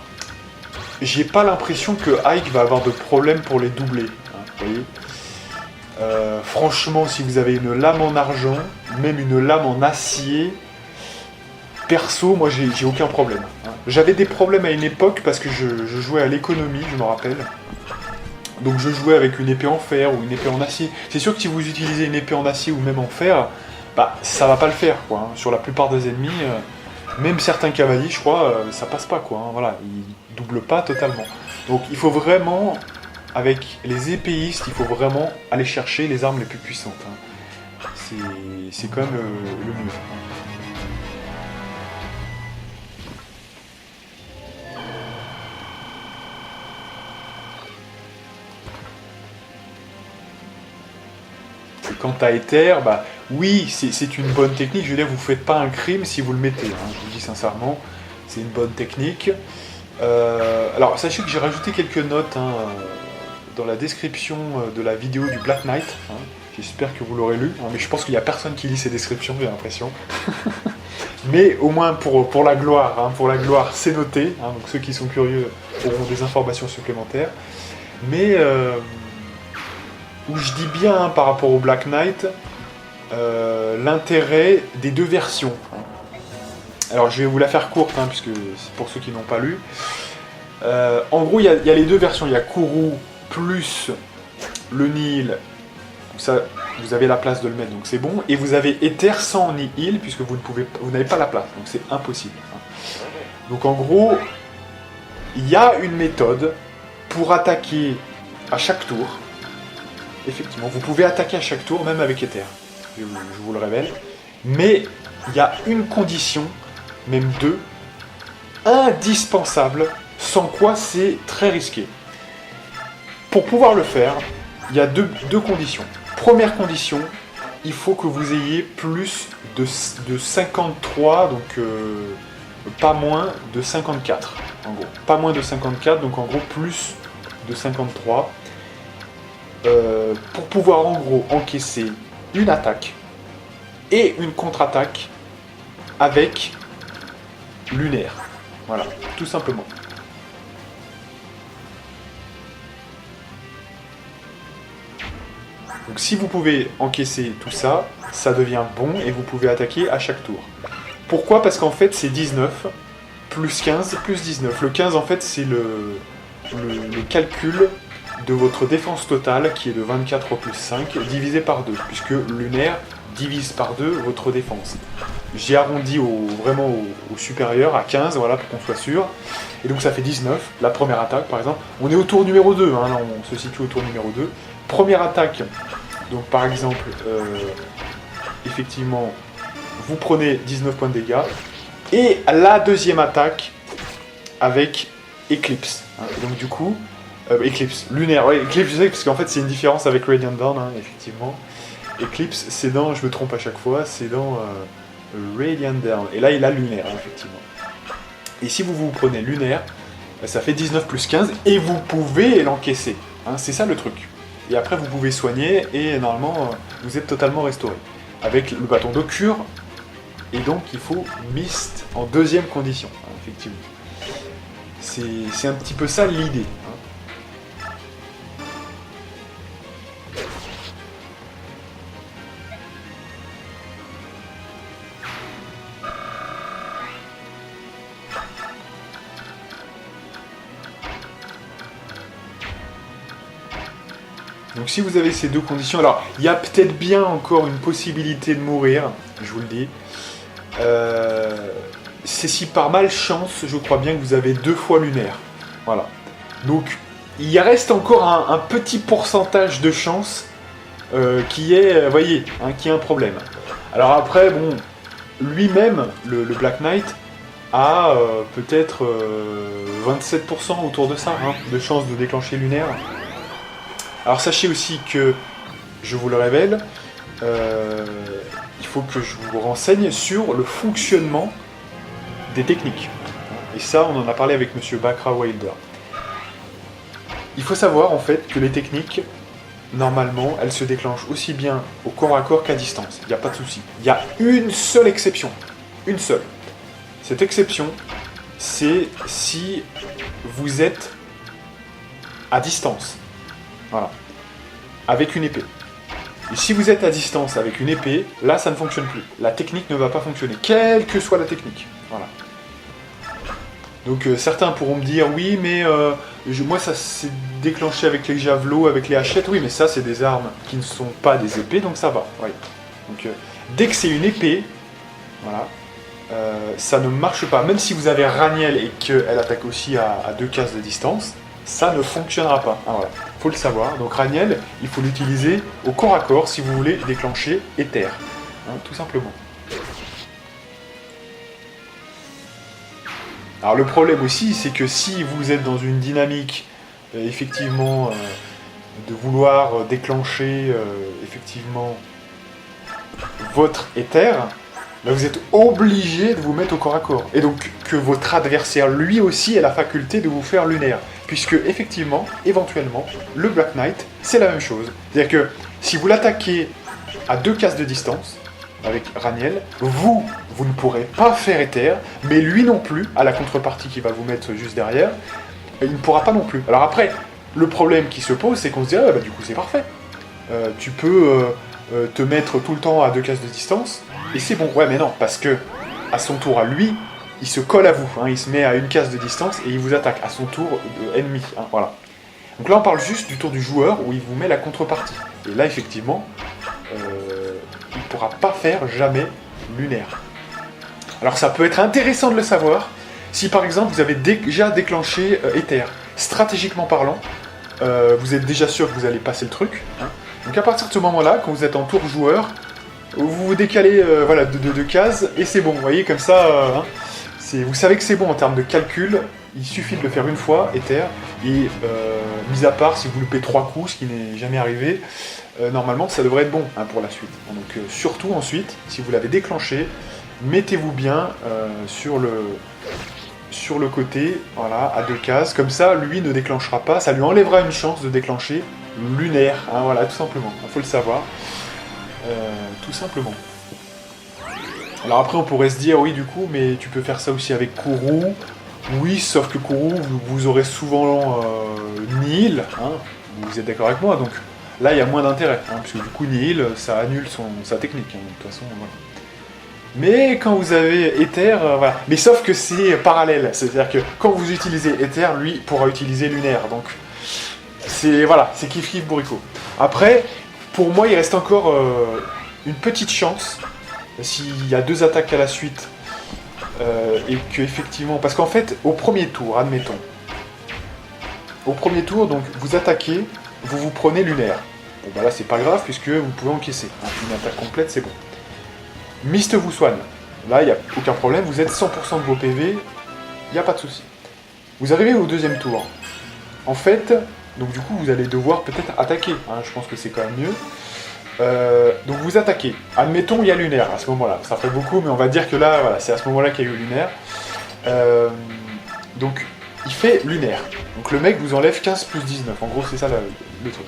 j'ai pas l'impression que Ike va avoir de problème pour les doubler, hein, vous voyez. Franchement, si vous avez une lame en argent, même une lame en acier, perso, moi j'ai aucun problème. Hein. J'avais des problèmes à une époque parce que je jouais à l'économie, je me rappelle. Donc je jouais avec une épée en fer ou une épée en acier. C'est sûr que si vous utilisez une épée en acier ou même en fer, bah ça va pas le faire quoi. Hein. Sur la plupart des ennemis, même certains cavaliers, je crois, ça passe pas quoi. Hein. Voilà, ils doublent pas totalement. Donc il faut vraiment, avec les épéistes, il faut vraiment aller chercher les armes les plus puissantes. Hein. C'est quand même le mieux. Quant à Ether, bah oui, c'est une bonne technique. Je veux dire, vous faites pas un crime si vous le mettez. Hein, je vous dis sincèrement, c'est une bonne technique. Alors, sachez que j'ai rajouté quelques notes hein, dans la description de la vidéo du Black Knight. Hein. J'espère que vous l'aurez lu. Hein, mais je pense qu'il n'y a personne qui lit ces descriptions, j'ai l'impression. Mais au moins pour la gloire, c'est noté. Hein, donc ceux qui sont curieux auront des informations supplémentaires. Mais où je dis bien hein, par rapport au Black Knight, l'intérêt des deux versions. Alors je vais vous la faire courte, hein, puisque c'est pour ceux qui n'ont pas lu. En gros, il y a les deux versions. Il y a Kourou plus le Nihil. Ça, vous avez la place de le mettre, donc c'est bon. Et vous avez Ether sans Nihil, puisque vous n'avez pas la place, donc c'est impossible. Donc en gros, il y a une méthode pour attaquer à chaque tour. Effectivement, vous pouvez attaquer à chaque tour, même avec Ether. Je vous le révèle. Mais il y a une condition, même deux, indispensable, sans quoi c'est très risqué. Pour pouvoir le faire, il y a deux conditions. Première condition, il faut que vous ayez plus de 53, donc pas moins de 54, en gros. Pas moins de 54, donc en gros plus de 53. Pour pouvoir en gros encaisser une attaque et une contre-attaque avec lunaire. Voilà, tout simplement. Donc si vous pouvez encaisser tout ça, ça devient bon et vous pouvez attaquer à chaque tour. Pourquoi ? Parce qu'en fait c'est 19, plus 15, plus 19. Le 15 en fait c'est le calcul de votre défense totale qui est de 24 plus 5 divisé par 2, puisque lunaire divise par 2 votre défense. J'ai arrondi vraiment au supérieur, à 15, voilà, pour qu'on soit sûr. Et donc ça fait 19, la première attaque par exemple. On est au tour numéro 2, hein, là on se situe au tour numéro 2. Première attaque, donc par exemple, effectivement, vous prenez 19 points de dégâts. Et la deuxième attaque avec Eclipse. Hein, et donc du coup, Eclipse, lunaire, ouais, Eclipse je sais parce qu'en fait c'est une différence avec Radiant Dawn, hein, effectivement. Eclipse, c'est dans, je me trompe à chaque fois, c'est dans Radiant Dawn. Et là il a lunaire, hein, effectivement. Et si vous prenez lunaire, ça fait 19 plus 15 et vous pouvez l'encaisser. Hein, c'est ça le truc. Et après vous pouvez soigner et normalement vous êtes totalement restauré. Avec le bâton de cure, et donc il faut Mist en deuxième condition, hein, effectivement. C'est un petit peu ça l'idée. Hein. Donc si vous avez ces deux conditions, alors il y a peut-être bien encore une possibilité de mourir, je vous le dis. C'est si par malchance, je crois bien que vous avez 2 fois lunaire. Voilà. Donc il y reste encore un petit pourcentage de chance qui est, voyez, hein, qui est un problème. Alors après, bon, lui-même, le Black Knight, a peut-être 27% autour de ça, hein, de chance de déclencher lunaire. Alors sachez aussi que, je vous le révèle, il faut que je vous renseigne sur le fonctionnement des techniques. Et ça, on en a parlé avec Monsieur Bakra Wilder. Il faut savoir en fait que les techniques, normalement, elle se déclenche aussi bien au corps à corps qu'à distance. Il n'y a pas de souci. Il y a une seule exception. Une seule. Cette exception, c'est si vous êtes à distance. Voilà. Avec une épée. Et si vous êtes à distance avec une épée, là, ça ne fonctionne plus. La technique ne va pas fonctionner, quelle que soit la technique. Voilà. Donc certains pourront me dire, oui, mais moi, ça s'est déclenché avec les javelots, avec les hachettes. Oui, mais ça, c'est des armes qui ne sont pas des épées, donc ça va. Ouais. Donc dès que c'est une épée, voilà, ça ne marche pas. Même si vous avez Raniel et qu'elle attaque aussi à 2 cases de distance, ça ne fonctionnera pas. Ah, voilà. Faut le savoir. Donc Raniel, il faut l'utiliser au corps à corps si vous voulez déclencher Éther. Hein, tout simplement. Alors le problème aussi, c'est que si vous êtes dans une dynamique, effectivement, de vouloir déclencher, effectivement, votre Éther, là vous êtes obligé de vous mettre au corps à corps. Et donc que votre adversaire, lui aussi, ait la faculté de vous faire lunaire. Puisque, effectivement, éventuellement, le Black Knight, c'est la même chose. C'est-à-dire que si vous l'attaquez à 2 cases de distance, avec Raniel, vous ne pourrez pas faire Éther, mais lui non plus, à la contrepartie qui va vous mettre juste derrière, il ne pourra pas non plus. Alors après, le problème qui se pose, c'est qu'on se dit, ah bah du coup c'est parfait. Tu peux te mettre tout le temps à 2 cases de distance, et c'est bon. Ouais mais non, parce que à son tour à lui, il se colle à vous, hein, il se met à 1 case de distance et il vous attaque à son tour ennemi. Hein, voilà. Donc là on parle juste du tour du joueur où il vous met la contrepartie. Et là effectivement, il ne pourra pas faire jamais lunaire. Alors ça peut être intéressant de le savoir si par exemple vous avez déjà déclenché Éther. Stratégiquement parlant, vous êtes déjà sûr que vous allez passer le truc. Hein. Donc à partir de ce moment-là, quand vous êtes en tour joueur, vous vous décalez voilà, de 2 cases et c'est bon. Vous voyez comme ça, hein, vous savez que c'est bon en termes de calcul. Il suffit de le faire une fois, Éther, et mis à part si vous loupez 3 coups, ce qui n'est jamais arrivé, normalement ça devrait être bon hein, pour la suite. Donc surtout ensuite, si vous l'avez déclenché, mettez-vous bien sur le côté, voilà, à 2 cases, comme ça lui ne déclenchera pas, ça lui enlèvera une chance de déclencher lunaire, hein, voilà, tout simplement, il faut le savoir, tout simplement. Alors après on pourrait se dire, oui du coup, mais tu peux faire ça aussi avec Kourou. Oui, sauf que Kourou, vous aurez souvent Nihil, hein, vous êtes d'accord avec moi, donc là il y a moins d'intérêt, hein, puisque du coup Nihil, ça annule sa technique, hein, de toute façon, voilà. Mais quand vous avez Éther, voilà. Mais sauf que c'est parallèle, c'est-à-dire que quand vous utilisez Éther, lui pourra utiliser lunaire, donc c'est voilà, c'est kiff bourricot. Après, pour moi il reste encore une petite chance, s'il y a 2 attaques à la suite, et que effectivement, parce qu'en fait, au premier tour, admettons, au premier tour, donc vous attaquez, vous prenez lunaire. Bon bah là c'est pas grave puisque vous pouvez encaisser. Donc, une attaque complète, c'est bon. Mist vous soigne. Là, il n'y a aucun problème, vous êtes 100% de vos PV, il n'y a pas de souci. Vous arrivez au 2e tour. En fait, donc du coup, vous allez devoir peut-être attaquer. Hein, je pense que c'est quand même mieux. Donc vous attaquez. Admettons, il y a lunaire à ce moment-là. Ça fait beaucoup, mais on va dire que là, voilà, c'est à ce moment-là qu'il y a eu lunaire. Donc, il fait lunaire. Donc le mec vous enlève 15 plus 19. En gros, c'est ça le truc.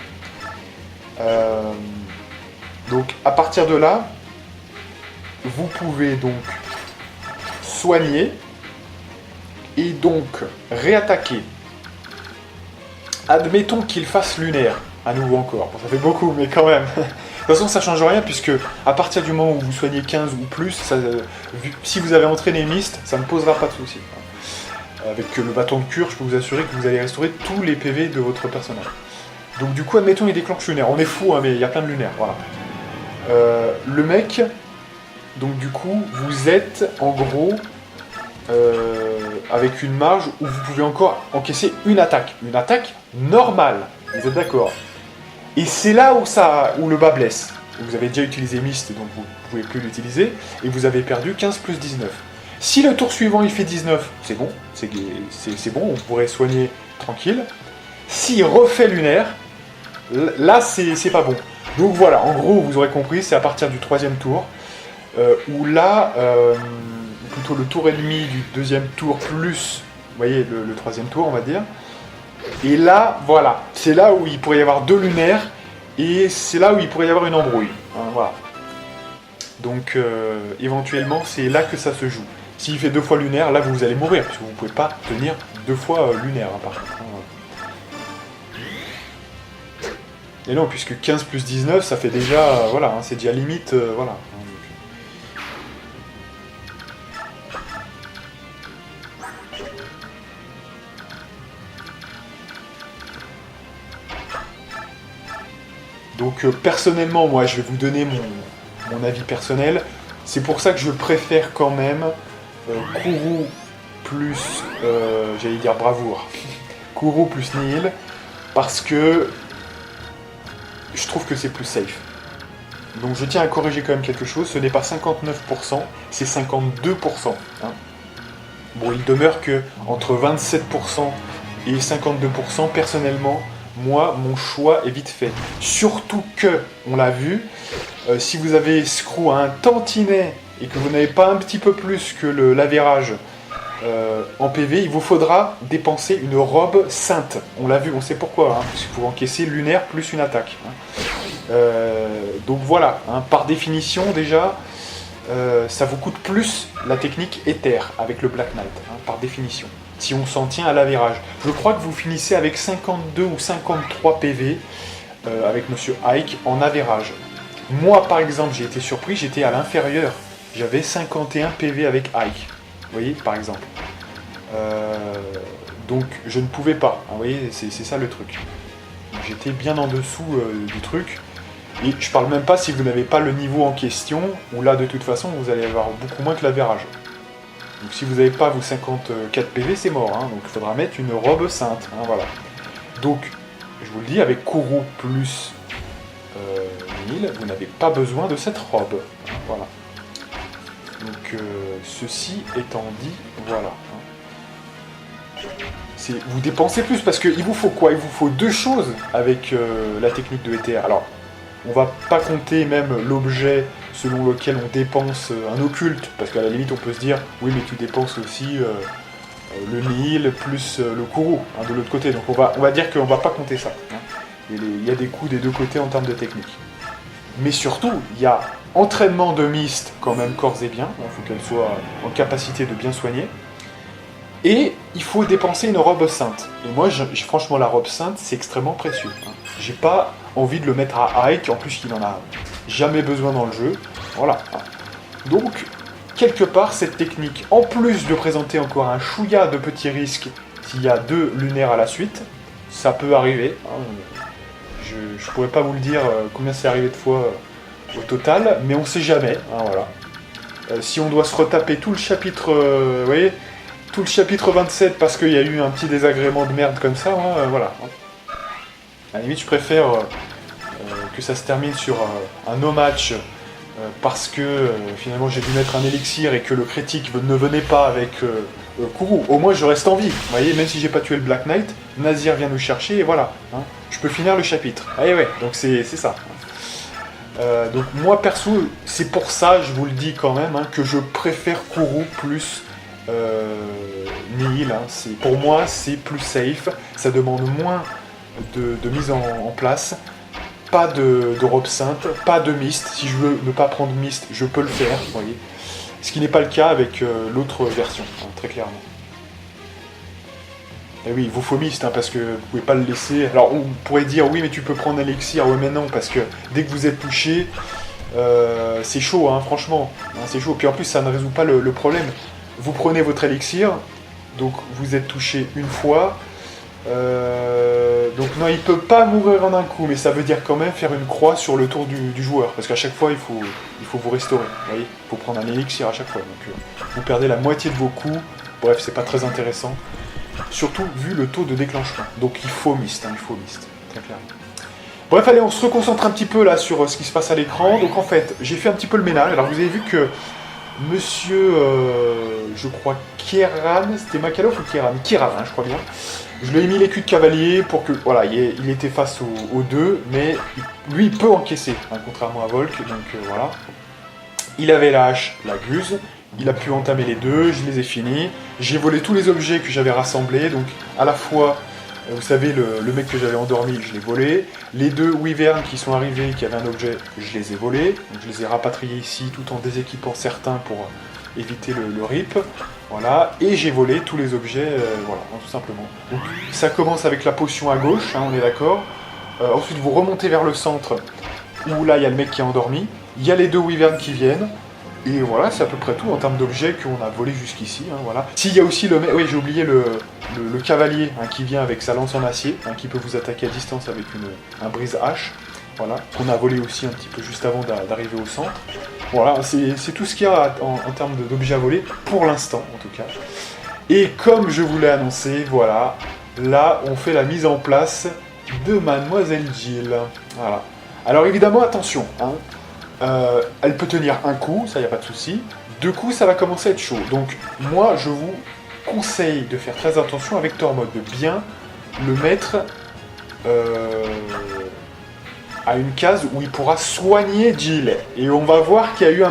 Donc, à partir de là, vous pouvez donc soigner et donc réattaquer. Admettons qu'il fasse lunaire. À nouveau encore. Bon, ça fait beaucoup, mais quand même. De toute façon, ça change rien, puisque à partir du moment où vous soignez 15 ou plus, si vous avez entraîné Mist, ça ne posera pas de soucis. Avec le bâton de cure, je peux vous assurer que vous allez restaurer tous les PV de votre personnage. Donc du coup, admettons, il déclenche lunaire. On est fou, hein, mais il y a plein de lunaires, voilà. Le mec, donc du coup, vous êtes, en gros, avec une marge où vous pouvez encore encaisser une attaque. Une attaque normale, vous êtes d'accord? Et c'est là où le bas blesse. Vous avez déjà utilisé Mist, donc vous ne pouvez plus l'utiliser, et vous avez perdu 15 plus 19. Si le tour suivant il fait 19, c'est bon, c'est bon, on pourrait soigner tranquille. S'il refait lunaire, là c'est pas bon. Donc voilà, en gros, vous aurez compris, c'est à partir du 3e tour, où là, plutôt le tour ennemi du 2e tour plus, vous voyez, le 3e tour, on va dire. Et là, voilà, c'est là où il pourrait y avoir 2 lunaires, Et c'est là où il pourrait y avoir une embrouille. Hein, voilà. Donc éventuellement, c'est là que ça se joue. S'il fait 2 fois lunaire, là vous allez mourir, parce que vous ne pouvez pas tenir 2 fois lunaire, hein, par contre. Et non, puisque 15 plus 19, ça fait déjà... voilà, hein, c'est déjà limite... voilà. Donc personnellement, moi, je vais vous donner mon avis personnel. C'est pour ça que je préfère quand même Kourou plus... j'allais dire bravoure. Kourou plus Nihil, parce que je trouve que c'est plus safe. Donc je tiens à corriger quand même quelque chose, ce n'est pas 59%, c'est 52%. Hein. Bon, il demeure que entre 27% et 52%, personnellement, moi, mon choix est vite fait. Surtout que, on l'a vu, si vous avez Screw à un tantinet et que vous n'avez pas un petit peu plus que l'avérage en PV, il vous faudra dépenser une robe sainte. On l'a vu, on sait pourquoi, hein, parce qu'il faut encaisser lunaire plus une attaque. Hein. Donc voilà, hein, par définition déjà, ça vous coûte plus la technique éther avec le Black Knight, hein, par définition. Si on s'en tient à l'avérage. Je crois que vous finissez avec 52 ou 53 PV avec Monsieur Ike en avérage. Moi par exemple, j'ai été surpris, j'étais à l'inférieur. J'avais 51 PV avec Ike. Vous voyez, par exemple. Donc je ne pouvais pas. Vous voyez, c'est ça le truc. J'étais bien en dessous du truc. Et je parle même pas si vous n'avez pas le niveau en question, où là de toute façon vous allez avoir beaucoup moins que l'avérage. Donc si vous n'avez pas vos 54 PV, c'est mort. Hein. Donc il faudra mettre une robe sainte. Hein, voilà. Donc, je vous le dis, avec Kourou plus Nihil, vous n'avez pas besoin de cette robe. Hein, voilà. Donc ceci étant dit, voilà. Hein. Vous dépensez plus parce qu'il vous faut quoi? Il vous faut 2 choses avec la technique de ETR. Alors, on va pas compter même l'objet selon lequel on dépense un occulte, parce qu'à la limite on peut se dire, oui mais tu dépenses aussi le Nihil plus le Kourou, hein, de l'autre côté. Donc on va dire qu'on va pas compter ça. Hein. Il y a des coups des 2 côtés en termes de technique. Mais surtout, il y a entraînement de Mist quand même corps et bien, il faut qu'elle soit en capacité de bien soigner. Et il faut dépenser une robe sainte. Et moi, franchement, la robe sainte, c'est extrêmement précieux. Hein. J'ai pas envie de le mettre à Ike, en plus qu'il en a jamais besoin dans le jeu. Voilà. Hein. Donc, quelque part, cette technique, en plus de présenter encore un chouïa de petits risques s'il y a 2 lunaires à la suite, ça peut arriver. Hein. Je pourrais pas vous le dire combien c'est arrivé de fois au total, mais on sait jamais. Hein, voilà. Si on doit se retaper tout le chapitre, vous voyez, tout le chapitre 27 parce qu'il y a eu un petit désagrément de merde comme ça, hein, voilà. À la limite, je préfère que ça se termine sur un no match parce que finalement j'ai dû mettre un élixir et que le critique ne venait pas avec Kourou. Au moins je reste en vie, vous voyez, même si j'ai pas tué le Black Knight, Nazir vient nous chercher et voilà. Hein, je peux finir le chapitre. Ah ouais, donc c'est ça. Donc moi perso, c'est pour ça, je vous le dis quand même, hein, que je préfère Kourou plus Nihil. Hein. Pour moi, c'est plus safe, ça demande moins de mise en place. Pas de robe sainte, pas de mist. Si je veux ne pas prendre mist, je peux le faire, vous voyez. Ce qui n'est pas le cas avec l'autre version, hein, très clairement. Et oui, il vous faut mist, hein, parce que vous pouvez pas le laisser... Alors, on pourrait dire, oui, mais tu peux prendre un élixir. Ouais, mais non, parce que dès que vous êtes touché, c'est chaud, hein, franchement. Hein, c'est chaud. Puis en plus, ça ne résout pas le problème. Vous prenez votre élixir, donc vous êtes touché une fois... donc non, il peut pas mourir en un coup, mais ça veut dire quand même faire une croix sur le tour du joueur, parce qu'à chaque fois il faut vous restaurer, vous voyez, il faut prendre un élixir à chaque fois, donc vous perdez la moitié de vos coups, bref c'est pas très intéressant, surtout vu le taux de déclenchement, donc il faut mist, hein, très clairement. Bref, allez, on se reconcentre un petit peu là sur ce qui se passe à l'écran, donc en fait j'ai fait un petit peu le ménage, alors vous avez vu que monsieur, je crois Kieran, c'était Makalov ou Kieran, hein, je crois bien. Je lui ai mis l'écu de cavalier pour que, voilà, il était face aux 2, mais lui il peut encaisser, hein, contrairement à Volk, donc voilà. Il avait la hache, la guse, il a pu entamer les 2, je les ai finis. J'ai volé tous les objets que j'avais rassemblés, donc à la fois Vous savez, le mec que j'avais endormi, je l'ai volé. Les 2 wyverns qui sont arrivés, qui avaient un objet, je les ai volés. Donc je les ai rapatriés ici, tout en déséquipant certains pour éviter le rip. Voilà, et j'ai volé tous les objets, voilà, tout simplement. Donc ça commence avec la potion à gauche, hein, on est d'accord. Ensuite, vous remontez vers le centre, où là, il y a le mec qui est endormi. Il y a les 2 wyverns qui viennent. Et voilà, c'est à peu près tout en termes d'objets qu'on a volé jusqu'ici. Hein, voilà. S'il y a aussi le mec, oui, j'ai oublié le cavalier hein, qui vient avec sa lance en acier, hein, qui peut vous attaquer à distance avec un brise-hache. Voilà, qu'on a volé aussi un petit peu juste avant d'arriver au centre. Voilà, c'est tout ce qu'il y a en termes d'objets à voler, pour l'instant en tout cas. Et comme je vous l'ai annoncé, voilà, là on fait la mise en place de Mademoiselle Jill. Voilà. Alors évidemment, attention, hein, elle peut tenir un coup, ça y a pas de souci. 2 coups, ça va commencer à être chaud. Donc moi, je vous conseille de faire très attention avec Tormod, de bien le mettre à une case où il pourra soigner Jill. Et on va voir qu'il y a eu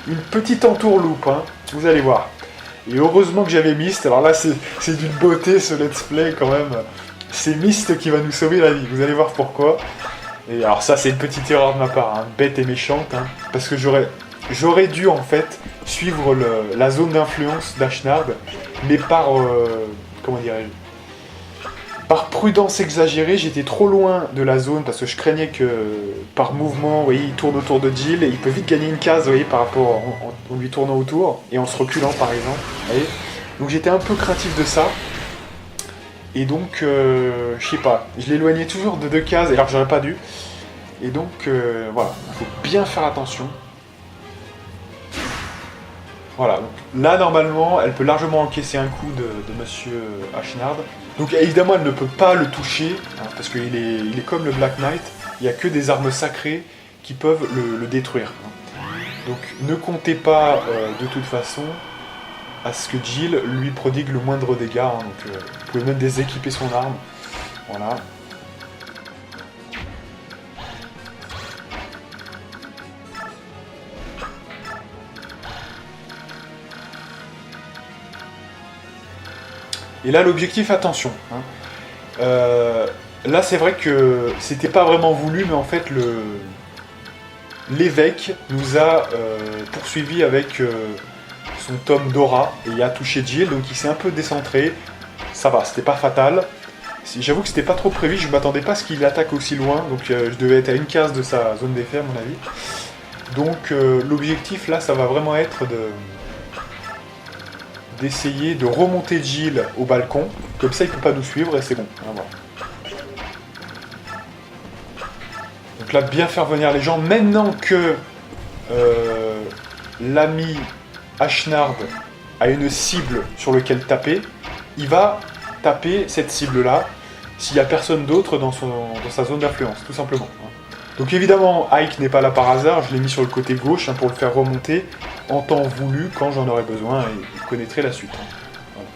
une petite entourloupe, hein. Vous allez voir. Et heureusement que j'avais Myst. Alors là, c'est d'une beauté ce let's play quand même. C'est Myst qui va nous sauver la vie. Vous allez voir pourquoi. Et alors ça, c'est une petite erreur de ma part, hein, bête et méchante, hein, parce que j'aurais dû en fait suivre la zone d'influence d'Ashnard, mais comment dirais-je, par prudence exagérée, j'étais trop loin de la zone parce que je craignais que par mouvement, vous voyez, il tourne autour de Jill et il peut vite gagner une case, vous voyez, par rapport en lui tournant autour et en se reculant par exemple. Vous voyez. Donc j'étais un peu craintif de ça. Et donc, je sais pas, je l'éloignais toujours de 2 cases, alors que j'aurais pas dû. Et donc, voilà, il faut bien faire attention. Voilà, donc là, normalement, elle peut largement encaisser un coup de Monsieur Ashnard. Donc, évidemment, elle ne peut pas le toucher, hein, parce qu'il est comme le Black Knight. Il n'y a que des armes sacrées qui peuvent le détruire. Hein. Donc, ne comptez pas, de toute façon, à ce que Jill lui prodigue le moindre dégât. Hein, donc, vous pouvez même déséquiper son arme. Voilà. Et là, l'objectif, attention. Hein. Là, c'est vrai que c'était pas vraiment voulu, mais en fait, l'évêque nous a poursuivi avec son tome d'aura et il a touché Jill, donc il s'est un peu décentré. Ça va, c'était pas fatal. J'avoue que c'était pas trop prévu, je m'attendais pas à ce qu'il attaque aussi loin, donc je devais être à une case de sa zone d'effet à mon avis. Donc l'objectif là, ça va vraiment être d'essayer de remonter Jill au balcon, comme ça il peut pas nous suivre et c'est bon. Voilà. Donc là, bien faire venir les gens, maintenant que l'ami Ashnard a une cible sur laquelle taper, il va taper cette cible-là s'il n'y a personne d'autre dans sa zone d'influence, tout simplement. Donc évidemment, Ike n'est pas là par hasard, je l'ai mis sur le côté gauche hein, pour le faire remonter en temps voulu quand j'en aurai besoin et vous connaîtrez la suite. Voilà.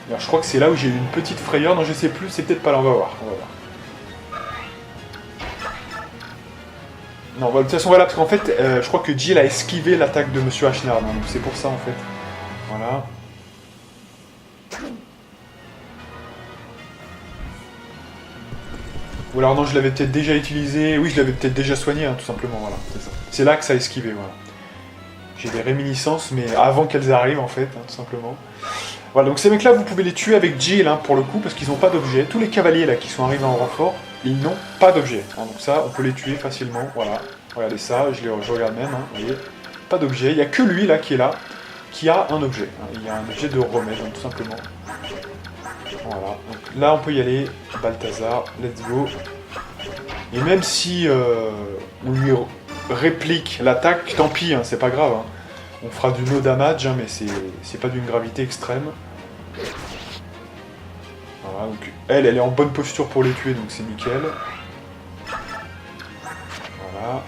Alors je crois que c'est là où j'ai eu une petite frayeur, non je sais plus, c'est peut-être pas là, on va voir. Non, bah, de toute façon voilà, parce qu'en fait, je crois que Jill a esquivé l'attaque de Monsieur Ashnard, hein, donc c'est pour ça en fait. Voilà. Ou alors non, je l'avais peut-être déjà utilisé, oui je l'avais peut-être déjà soigné, hein, tout simplement, voilà, c'est ça. C'est là que ça a esquivé, voilà. J'ai des réminiscences, mais avant qu'elles arrivent en fait, hein, tout simplement. Voilà, donc ces mecs-là, vous pouvez les tuer avec Jill, hein, pour le coup, parce qu'ils n'ont pas d'objet. Tous les cavaliers là qui sont arrivés en renfort, ils n'ont pas d'objet. Hein, donc ça, on peut les tuer facilement, voilà. Regardez ça, je regarde même, hein, vous voyez. Pas d'objet, il n'y a que lui là, qui a un objet. Hein. Il y a un objet de remède, hein, tout simplement. Voilà, donc là on peut y aller, Balthazar, let's go. Et même si on lui réplique l'attaque, tant pis, hein, c'est pas grave. Hein. On fera du no damage, hein, mais c'est pas d'une gravité extrême. Voilà, donc elle est en bonne posture pour les tuer, donc c'est nickel. Voilà.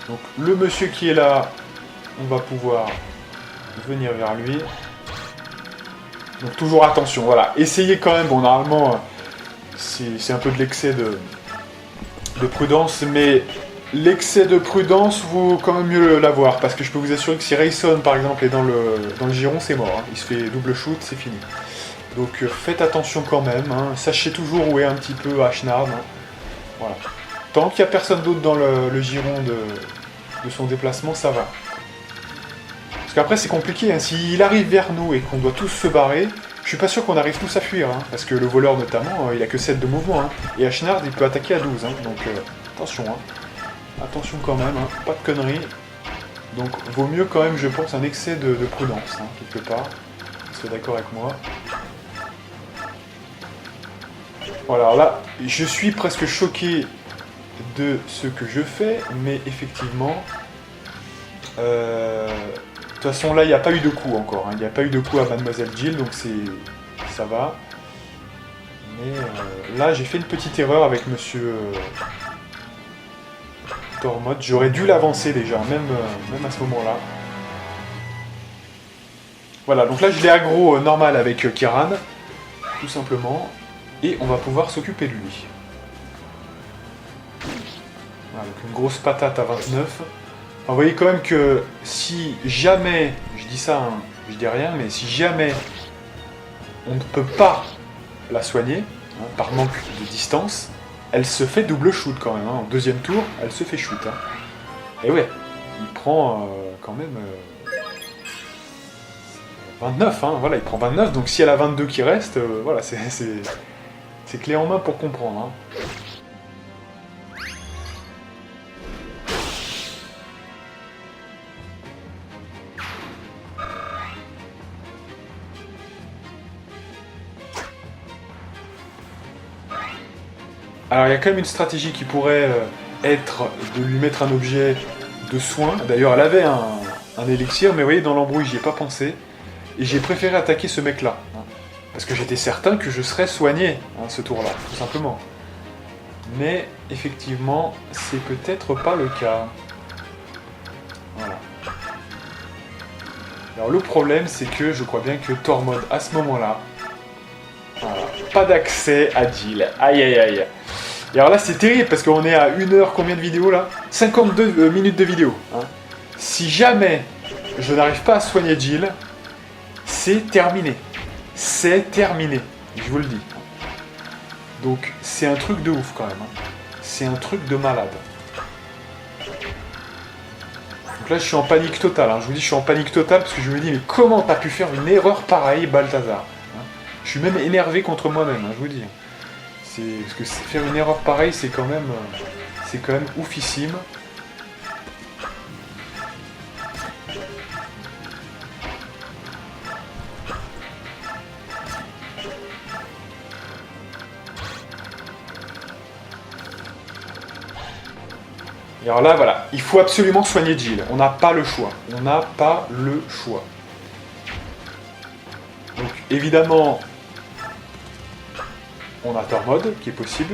Donc le monsieur qui est là, on va pouvoir venir vers lui. Donc toujours attention, voilà. Essayez quand même, bon normalement c'est un peu de l'excès de prudence, mais l'excès de prudence vaut quand même mieux l'avoir, parce que je peux vous assurer que si Rayson par exemple est dans le giron, c'est mort, hein. Il se fait double shoot, c'est fini. Donc faites attention quand même, hein. Sachez toujours où est un petit peu Ashnard, hein. Voilà. Tant qu'il n'y a personne d'autre dans le giron de son déplacement, ça va. Parce qu'après c'est compliqué, hein. S'il arrive vers nous et qu'on doit tous se barrer, je suis pas sûr qu'on arrive tous à fuir, hein. Parce que le voleur notamment, il a que 7 de mouvement, hein. Et Ashnard il peut attaquer à 12, hein. Donc attention, hein. Attention quand même, hein. Pas de conneries. Donc vaut mieux quand même, je pense, un excès de prudence, hein, quelque part. Vous êtes d'accord avec moi? Voilà, alors là, je suis presque choqué de ce que je fais, mais effectivement, de toute façon là, il n'y a pas eu de coup encore, hein. Il n'y a pas eu de coup à Mademoiselle Jill, donc ça va. Mais là, j'ai fait une petite erreur avec Monsieur Tormod. J'aurais dû l'avancer déjà, même à ce moment-là. Voilà, donc là, je l'ai aggro normal avec Kiran, tout simplement. Et on va pouvoir s'occuper de lui. Voilà, donc une grosse patate à 29. Alors, vous voyez quand même que si jamais, je dis ça, hein, je dis rien, mais si jamais on ne peut pas la soigner, hein, par manque de distance, elle se fait double shoot quand même, hein. En deuxième tour, elle se fait shoot, hein. Et ouais, il prend quand même 29, hein, voilà, il prend 29, donc si elle a 22 qui restent, voilà, c'est clé en main pour comprendre, hein. Alors il y a quand même une stratégie qui pourrait être de lui mettre un objet de soin. D'ailleurs elle avait un élixir, mais vous voyez dans l'embrouille j'y ai pas pensé. Et j'ai préféré attaquer ce mec là. Hein, parce que j'étais certain que je serais soigné, hein, ce tour là, tout simplement. Mais effectivement, c'est peut-être pas le cas. Voilà. Alors le problème c'est que je crois bien que Tormod à ce moment là, voilà, pas d'accès à Jill. Aïe aïe aïe. Et alors là c'est terrible parce qu'on est à 1 heure, combien de vidéos là? 52 minutes de vidéo, hein. Si jamais je n'arrive pas à soigner Jill, c'est terminé. C'est terminé, je vous le dis. Donc c'est un truc de ouf quand même, hein. C'est un truc de malade. Donc là je suis en panique totale, hein. Je vous dis je suis en panique totale parce que je me dis mais comment t'as pu faire une erreur pareille, Balthazar, hein. Je suis même énervé contre moi-même, hein, je vous dis. Parce que faire une erreur pareille, c'est quand même oufissime. Et alors là, voilà, il faut absolument soigner Jill. On n'a pas le choix. On n'a pas le choix. Donc évidemment, on a Tormod qui est possible.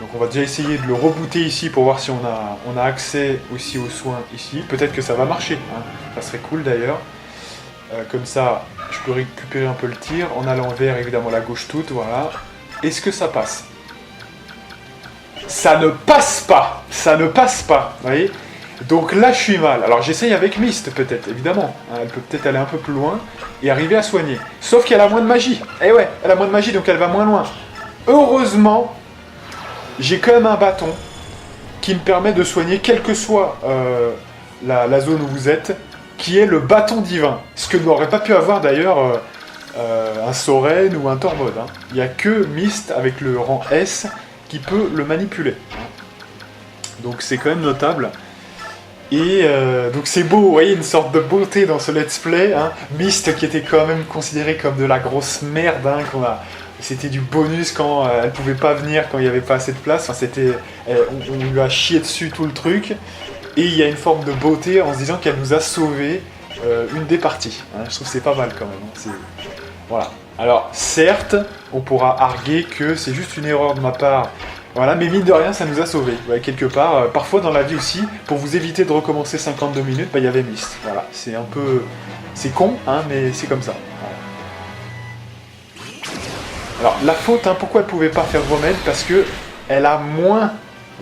Donc on va déjà essayer de le rebooter ici pour voir si on a accès aussi aux soins ici. Peut-être que ça va marcher, hein. Ça serait cool d'ailleurs. Comme ça, je peux récupérer un peu le tir en allant vers évidemment la gauche toute, voilà. Est-ce que ça passe? Ça ne passe pas. Ça ne passe pas, vous voyez. Donc là, je suis mal. Alors j'essaye avec Mist, peut-être, évidemment. Hein, elle peut peut-être aller un peu plus loin et arriver à soigner. Sauf qu'elle a moins de magie. Eh ouais, elle a moins de magie, donc elle va moins loin. Heureusement, j'ai quand même un bâton qui me permet de soigner, quelle que soit la zone où vous êtes, qui est le bâton divin. Ce que n'aurait pas pu avoir d'ailleurs un Soren ou un Tormod, hein. Il n'y a que Mist avec le rang S qui peut le manipuler. Donc c'est quand même notable. Et donc c'est beau, vous voyez, une sorte de beauté dans ce let's play, hein. Mist qui était quand même considéré comme de la grosse merde, hein, c'était du bonus quand elle pouvait pas venir, quand il n'y avait pas assez de place. Enfin, on lui a chié dessus tout le truc. Et il y a une forme de beauté en se disant qu'elle nous a sauvé une des parties, hein. Je trouve que c'est pas mal quand même, hein. Voilà. Alors certes, on pourra arguer que c'est juste une erreur de ma part. Voilà, mais mine de rien, ça nous a sauvés. Ouais, quelque part, parfois dans la vie aussi, pour vous éviter de recommencer 52 minutes, il y avait Mist. Voilà, c'est un peu... C'est con, hein, mais c'est comme ça. Voilà. Alors, la faute, hein, pourquoi elle pouvait pas faire remède? Parce que elle a moins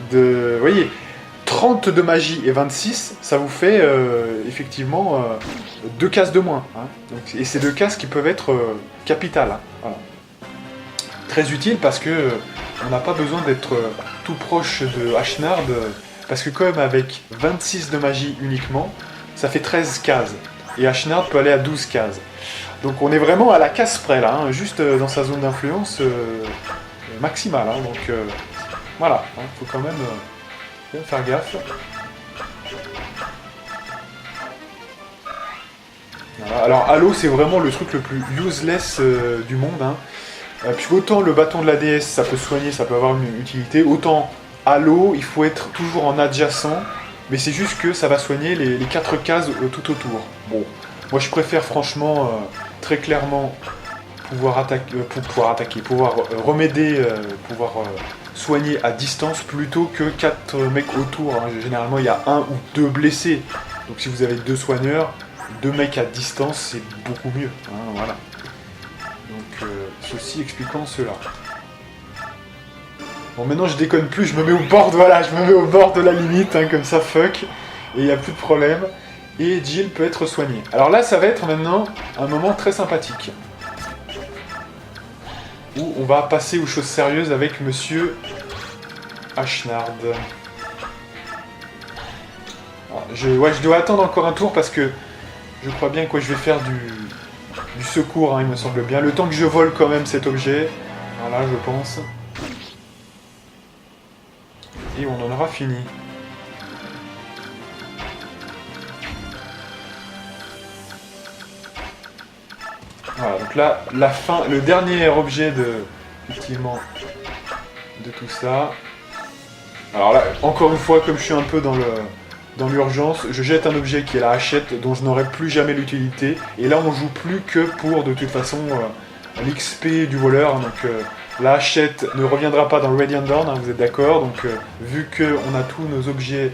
de... Vous voyez, 30 de magie et 26, ça vous fait effectivement 2 cases de moins. Hein. Donc, et ces 2 cases qui peuvent être capitales. Hein. Voilà. Très utile parce que on n'a pas besoin d'être tout proche de Ashnard, parce que quand même avec 26 de magie uniquement, ça fait 13 cases. Et Ashnard peut aller à 12 cases. Donc on est vraiment à la case près là, hein, juste dans sa zone d'influence maximale. Hein, donc voilà, il faut quand même bien faire gaffe. Voilà. Alors Halo c'est vraiment le truc le plus useless du monde. Hein. Puis autant le bâton de la déesse ça peut soigner, ça peut avoir une utilité, autant Halo il faut être toujours en adjacent, mais c'est juste que ça va soigner les 4 cases tout autour. Bon, moi je préfère franchement très clairement pouvoir remédier, soigner à distance plutôt que 4 mecs autour. Hein. Généralement il y a 1 ou 2 blessés, donc si vous avez 2 soigneurs, 2 mecs à distance c'est beaucoup mieux. Hein, voilà. Donc ceci expliquant cela. Bon maintenant je déconne plus, je me mets au bord de, voilà, je me mets au bord de la limite, hein, comme ça fuck, et il n'y a plus de problème. Et Jill peut être soignée. Alors là ça va être maintenant un moment très sympathique. Où on va passer aux choses sérieuses avec Monsieur Ashnard. Alors, je dois attendre encore un tour parce que je crois bien que je vais faire du secours, hein, il me semble bien. Le temps que je vole quand même cet objet. Voilà, je pense. Et on en aura fini. Voilà, donc là, la fin, le dernier objet effectivement, de tout ça. Alors là, encore une fois, comme je suis un peu dans l'urgence, je jette un objet qui est la hachette, dont je n'aurai plus jamais l'utilité. Et là, on joue plus que pour, de toute façon, l'XP du voleur. Donc la hachette ne reviendra pas dans le Radiant Dawn, hein, vous êtes d'accord. Donc vu qu'on a tous nos objets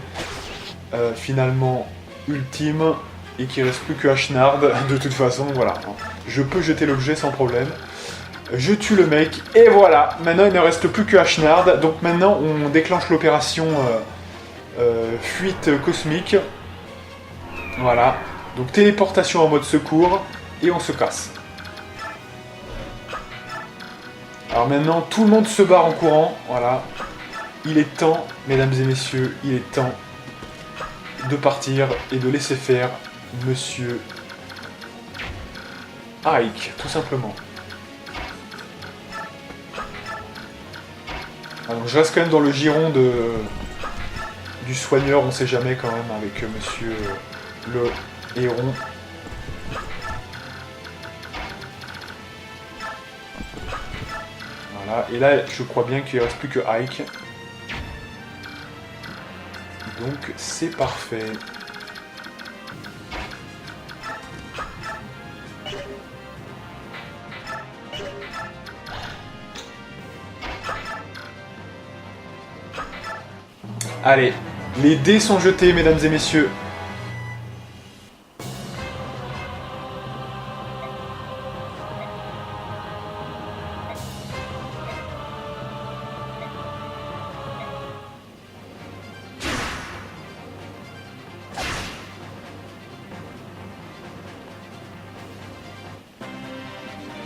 finalement ultimes, et qu'il ne reste plus que Ashnard, de toute façon, voilà. Je peux jeter l'objet sans problème. Je tue le mec, et voilà. Maintenant, il ne reste plus que Ashnard. Donc maintenant, on déclenche l'opération fuite cosmique. Voilà. Donc téléportation en mode secours, et on se casse. Alors maintenant, tout le monde se barre en courant. Voilà. Il est temps, mesdames et messieurs, il est temps de partir et de laisser faire Monsieur Ike, tout simplement. Alors, je reste quand même dans le giron du soigneur, on sait jamais quand même, avec Monsieur le héron. Voilà, et là, je crois bien qu'il ne reste plus que Ike. Donc, c'est parfait. Allez, les dés sont jetés, mesdames et messieurs.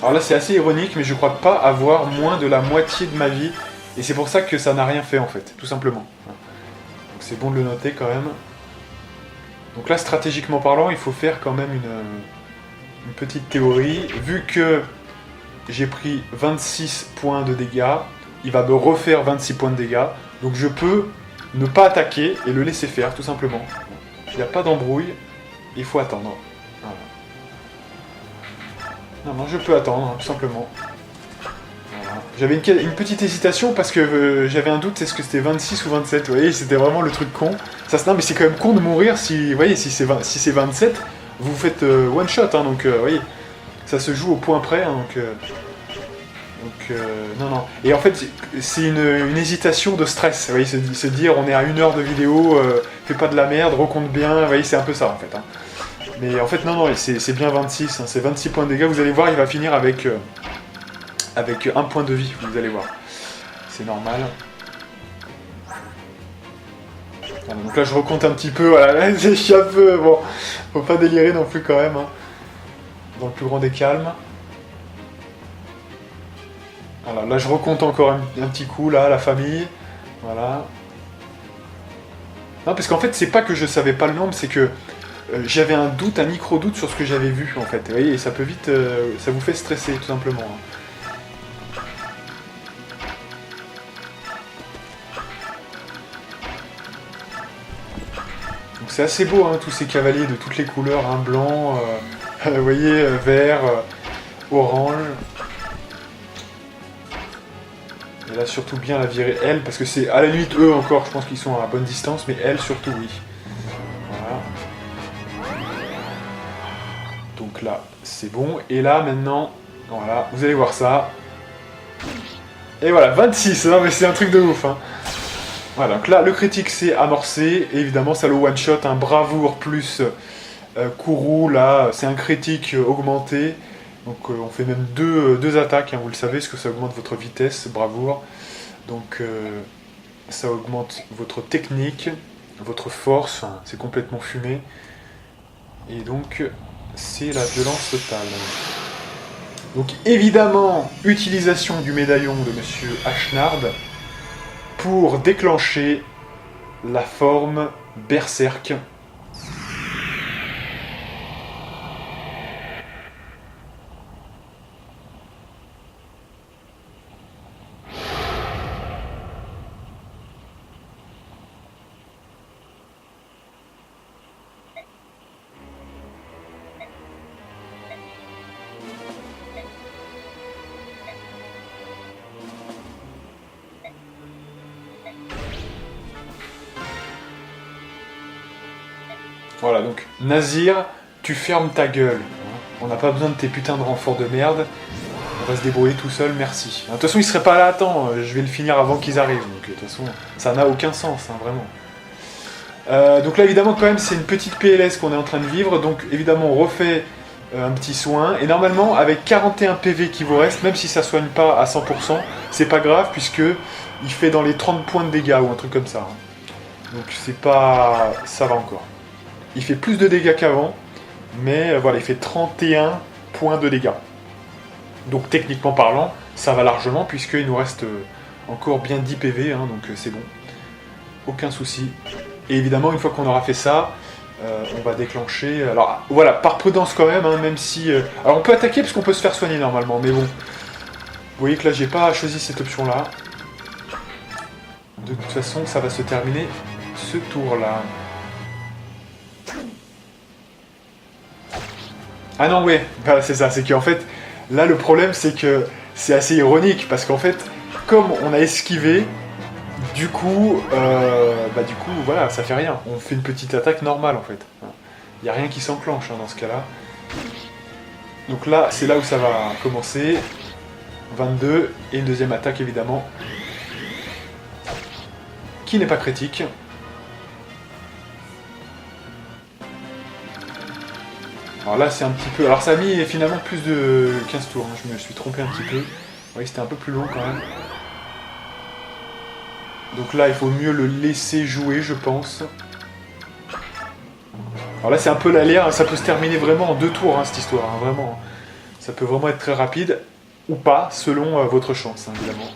Alors là, c'est assez ironique, mais je crois pas avoir moins de la moitié de ma vie. Et c'est pour ça que ça n'a rien fait, en fait, tout simplement. Donc c'est bon de le noter, quand même. Donc là, stratégiquement parlant, il faut faire quand même une petite théorie. Vu que j'ai pris 26 points de dégâts, il va me refaire 26 points de dégâts. Donc je peux ne pas attaquer et le laisser faire, tout simplement. Il n'y a pas d'embrouille, il faut attendre. Voilà. Non, je peux attendre, tout simplement. Voilà. J'avais une petite hésitation parce que j'avais un doute, est-ce que c'était 26 ou 27, vous voyez, c'était vraiment le truc con. Non, mais c'est quand même con de mourir si, vous voyez, si c'est 27, vous faites one shot, hein, donc, vous voyez, ça se joue au point près, hein, non. Et en fait, c'est une hésitation de stress, vous voyez, se dire, on est à 1 heure de vidéo, fais pas de la merde, recompte bien, vous voyez, c'est un peu ça, en fait, hein. Mais en fait, non, c'est bien 26, hein, c'est 26 points de dégâts, vous allez voir, il va finir avec 1 point de vie, vous allez voir. C'est normal. Voilà, donc là je recompte un petit peu, voilà, je suis un peu... Bon, faut pas délirer non plus quand même, hein. Dans le plus grand des calmes. Voilà, là je recompte encore un petit coup, là, la famille. Voilà. Non, parce qu'en fait, c'est pas que je savais pas le nombre, c'est que j'avais un doute, un micro-doute sur ce que j'avais vu, en fait. Vous voyez, et ça peut vite... ça vous fait stresser, tout simplement. Hein. Donc c'est assez beau, hein, tous ces cavaliers de toutes les couleurs, hein, blanc, vous voyez, vert, orange. Et là, surtout bien la virer elle, parce que c'est à la limite eux encore, je pense qu'ils sont à bonne distance, mais elle surtout, oui. Voilà. Donc là, c'est bon. Et là, maintenant, voilà, vous allez voir ça. Et voilà, 26, hein, mais c'est un truc de ouf. Hein. Voilà, donc là, le critique c'est amorcé. Et évidemment, ça le one-shot, un bravoure plus Kourou, là, c'est un critique augmenté. Donc on fait même deux attaques, hein, vous le savez, parce que ça augmente votre vitesse, bravoure. Donc ça augmente votre technique, votre force, hein, c'est complètement fumé. Et donc c'est la violence totale. Donc évidemment, utilisation du médaillon de Monsieur Ashnard pour déclencher la forme berserk. Voilà, donc, Nazir, tu fermes ta gueule. On n'a pas besoin de tes putains de renforts de merde. On va se débrouiller tout seul, merci. De toute façon, il serait pas là, attends, je vais le finir avant qu'ils arrivent. Donc, de toute façon, ça n'a aucun sens, hein, vraiment. Donc là, évidemment, quand même, c'est une petite PLS qu'on est en train de vivre. Donc, évidemment, on refait un petit soin. Et normalement, avec 41 PV qui vous reste, même si ça soigne pas à 100%, c'est pas grave, puisque il fait dans les 30 points de dégâts ou un truc comme ça. Donc, c'est pas... ça va encore. Il fait plus de dégâts qu'avant, mais voilà, il fait 31 points de dégâts. Donc techniquement parlant, ça va largement, puisqu'il nous reste encore bien 10 PV, hein, donc c'est bon. Aucun souci. Et évidemment, une fois qu'on aura fait ça, on va déclencher... Alors voilà, par prudence quand même, hein, même si... Alors on peut attaquer, parce qu'on peut se faire soigner normalement, mais bon. Vous voyez que là, j'ai pas choisi cette option-là. De toute façon, ça va se terminer ce tour-là. Ah non, ouais, bah, c'est ça, c'est qu'en fait, là le problème c'est que c'est assez ironique, parce qu'en fait, comme on a esquivé, du coup, voilà, ça fait rien. On fait une petite attaque normale en fait. Il n'y a rien qui s'enclenche hein, dans ce cas-là. Donc là, c'est là où ça va commencer. 22, et une deuxième attaque évidemment, qui n'est pas critique. Alors là, c'est un petit peu... Alors ça a mis finalement plus de 15 tours, hein. Je me suis trompé un petit peu. Oui, c'était un peu plus long quand même. Donc là, il faut mieux le laisser jouer, je pense. Alors là, c'est un peu l'aléa, hein. Ça peut se terminer vraiment en 2 tours, hein, cette histoire, hein, vraiment. Ça peut vraiment être très rapide, ou pas, selon votre chance, hein, évidemment.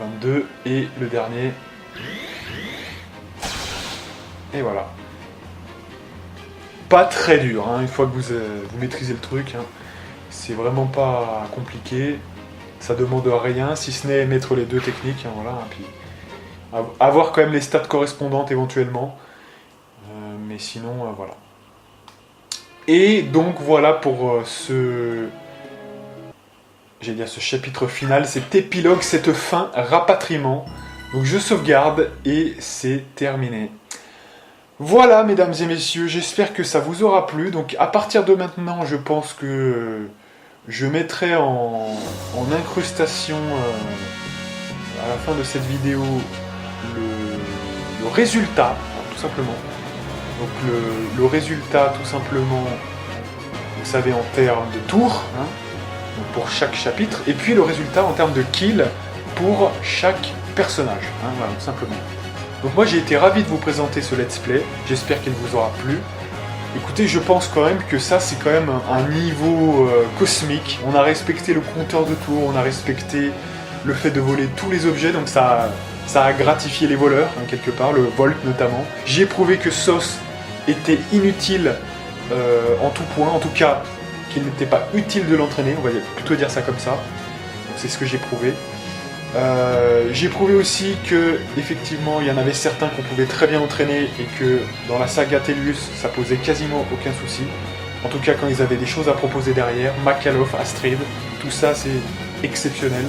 22, et le dernier. Et voilà. Pas très dur, hein, une fois que vous maîtrisez le truc, hein. C'est vraiment pas compliqué, ça demande rien, si ce n'est mettre les deux techniques, hein, voilà, hein, puis avoir quand même les stats correspondantes éventuellement, mais sinon, voilà. Et donc voilà pour ce chapitre final, cet épilogue, cette fin, rapatriement. Donc je sauvegarde et c'est terminé. Voilà, mesdames et messieurs, j'espère que ça vous aura plu. Donc à partir de maintenant, je pense que je mettrai en incrustation à la fin de cette vidéo le résultat, tout simplement. Donc le résultat, tout simplement, vous savez, en termes de tours, hein, donc pour chaque chapitre, et puis le résultat en termes de kills pour chaque personnage, hein, voilà, tout simplement. Donc moi j'ai été ravi de vous présenter ce let's play, j'espère qu'il vous aura plu. Écoutez, je pense quand même que ça c'est quand même un niveau cosmique. On a respecté le compteur de tours, on a respecté le fait de voler tous les objets, donc ça a gratifié les voleurs, hein, quelque part, le Volt notamment. J'ai prouvé que Sauce était inutile en tout point, en tout cas qu'il n'était pas utile de l'entraîner, on va plutôt dire ça comme ça. C'est ce que j'ai prouvé. J'ai prouvé aussi que effectivement il y en avait certains qu'on pouvait très bien entraîner et que dans la saga Tellius ça posait quasiment aucun souci. En tout cas quand ils avaient des choses à proposer derrière, Makalov, Astrid, tout ça c'est exceptionnel.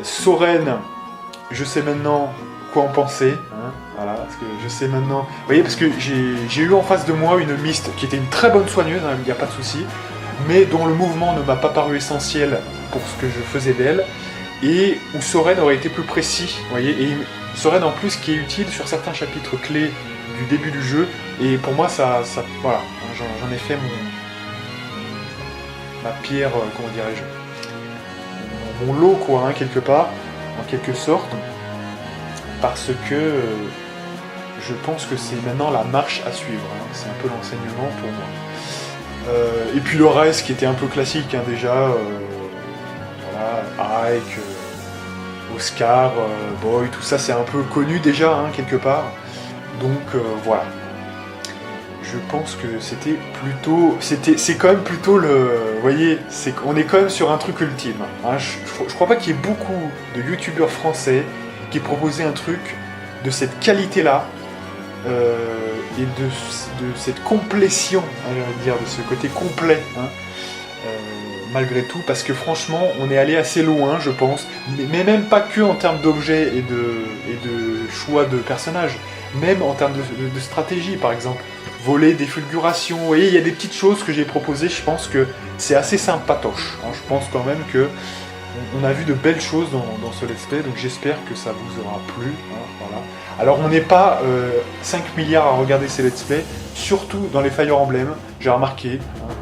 Soren, je sais maintenant quoi en penser, hein, voilà, parce que je sais maintenant. Vous voyez, parce que j'ai eu en face de moi une Mist qui était une très bonne soigneuse, hein, il n'y a pas de souci, mais dont le mouvement ne m'a pas paru essentiel pour ce que je faisais d'elle, et où Soren aurait été plus précis, vous voyez, et Soren en plus qui est utile sur certains chapitres clés du début du jeu, et pour moi ça voilà, j'en ai fait ma pierre, comment dirais-je, mon lot quoi, hein, quelque part, en quelque sorte, parce que je pense que c'est maintenant la marche à suivre, hein, c'est un peu l'enseignement pour moi. Et puis le reste qui était un peu classique, hein, déjà, voilà, Ike, Oscar, Boy, tout ça c'est un peu connu déjà, hein, quelque part, donc voilà. Je pense que c'était plutôt, c'est quand même plutôt le, vous voyez, on est quand même sur un truc ultime, hein. Je crois pas qu'il y ait beaucoup de youtubeurs français qui proposaient un truc de cette qualité-là, et de cette complétion, hein, j'ai envie de dire, de ce côté complet, hein, malgré tout, parce que franchement, on est allé assez loin, je pense, mais même pas que en termes d'objets et de choix de personnages, même en termes de stratégie, par exemple. Voler des fulgurations, vous voyez, il y a des petites choses que j'ai proposées, je pense que c'est assez sympatoche, hein, je pense quand même que on a vu de belles choses dans ce let's play, donc j'espère que ça vous aura plu, hein, voilà. Alors on n'est pas 5 milliards à regarder ces let's play, surtout dans les Fire Emblem, j'ai remarqué, hein,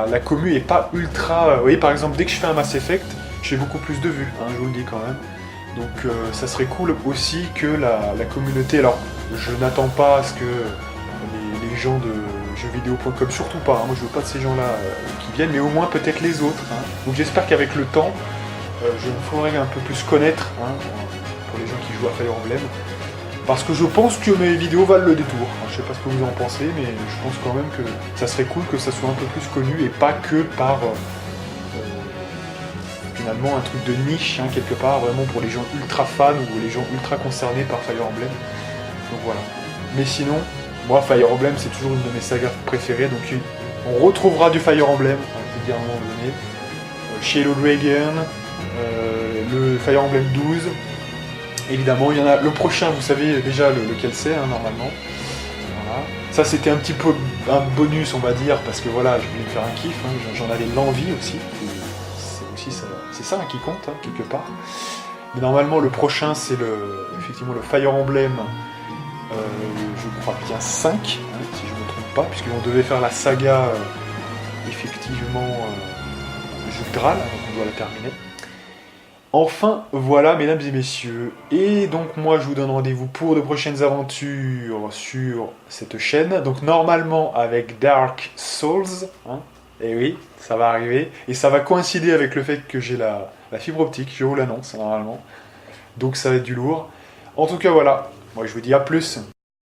la commu est pas ultra, vous voyez, par exemple dès que je fais un Mass Effect, j'ai beaucoup plus de vues, hein, je vous le dis quand même, donc ça serait cool aussi que la communauté, alors je n'attends pas à ce que les gens de jeuxvideo.com, surtout pas, hein, moi je veux pas de ces gens-là qui viennent, mais au moins peut-être les autres, hein. Donc j'espère qu'avec le temps, je me ferai un peu plus connaître, hein, pour les gens qui jouent à Fire Emblem, parce que je pense que mes vidéos valent le détour, hein. Je sais pas ce que vous en pensez, mais je pense quand même que ça serait cool que ça soit un peu plus connu, et pas que par finalement un truc de niche, hein, quelque part, vraiment pour les gens ultra fans ou les gens ultra concernés par Fire Emblem, donc voilà. Mais sinon, moi, Fire Emblem, c'est toujours une de mes sagas préférées, donc on retrouvera du Fire Emblem, je vais dire à un moment donné, chez Yellow Dragon, le Fire Emblem 12, évidemment, il y en a le prochain, vous savez déjà lequel c'est, hein, normalement. Voilà. Ça, c'était un petit peu un bonus, on va dire, parce que voilà, je voulais faire un kiff, hein, j'en avais l'envie aussi, c'est ça, hein, qui compte, hein, quelque part. Mais normalement, le prochain, c'est effectivement le Fire Emblem, je crois bien 5, hein, si je ne me trompe pas, puisqu'on devait faire la saga, effectivement, Jeu de Graal, donc on doit la terminer. Enfin, voilà, mesdames et messieurs, et donc moi je vous donne rendez-vous pour de prochaines aventures sur cette chaîne, donc normalement avec Dark Souls, hein, et oui, ça va arriver, et ça va coïncider avec le fait que j'ai la fibre optique, je vous l'annonce normalement, donc ça va être du lourd. En tout cas voilà, moi je vous dis à plus.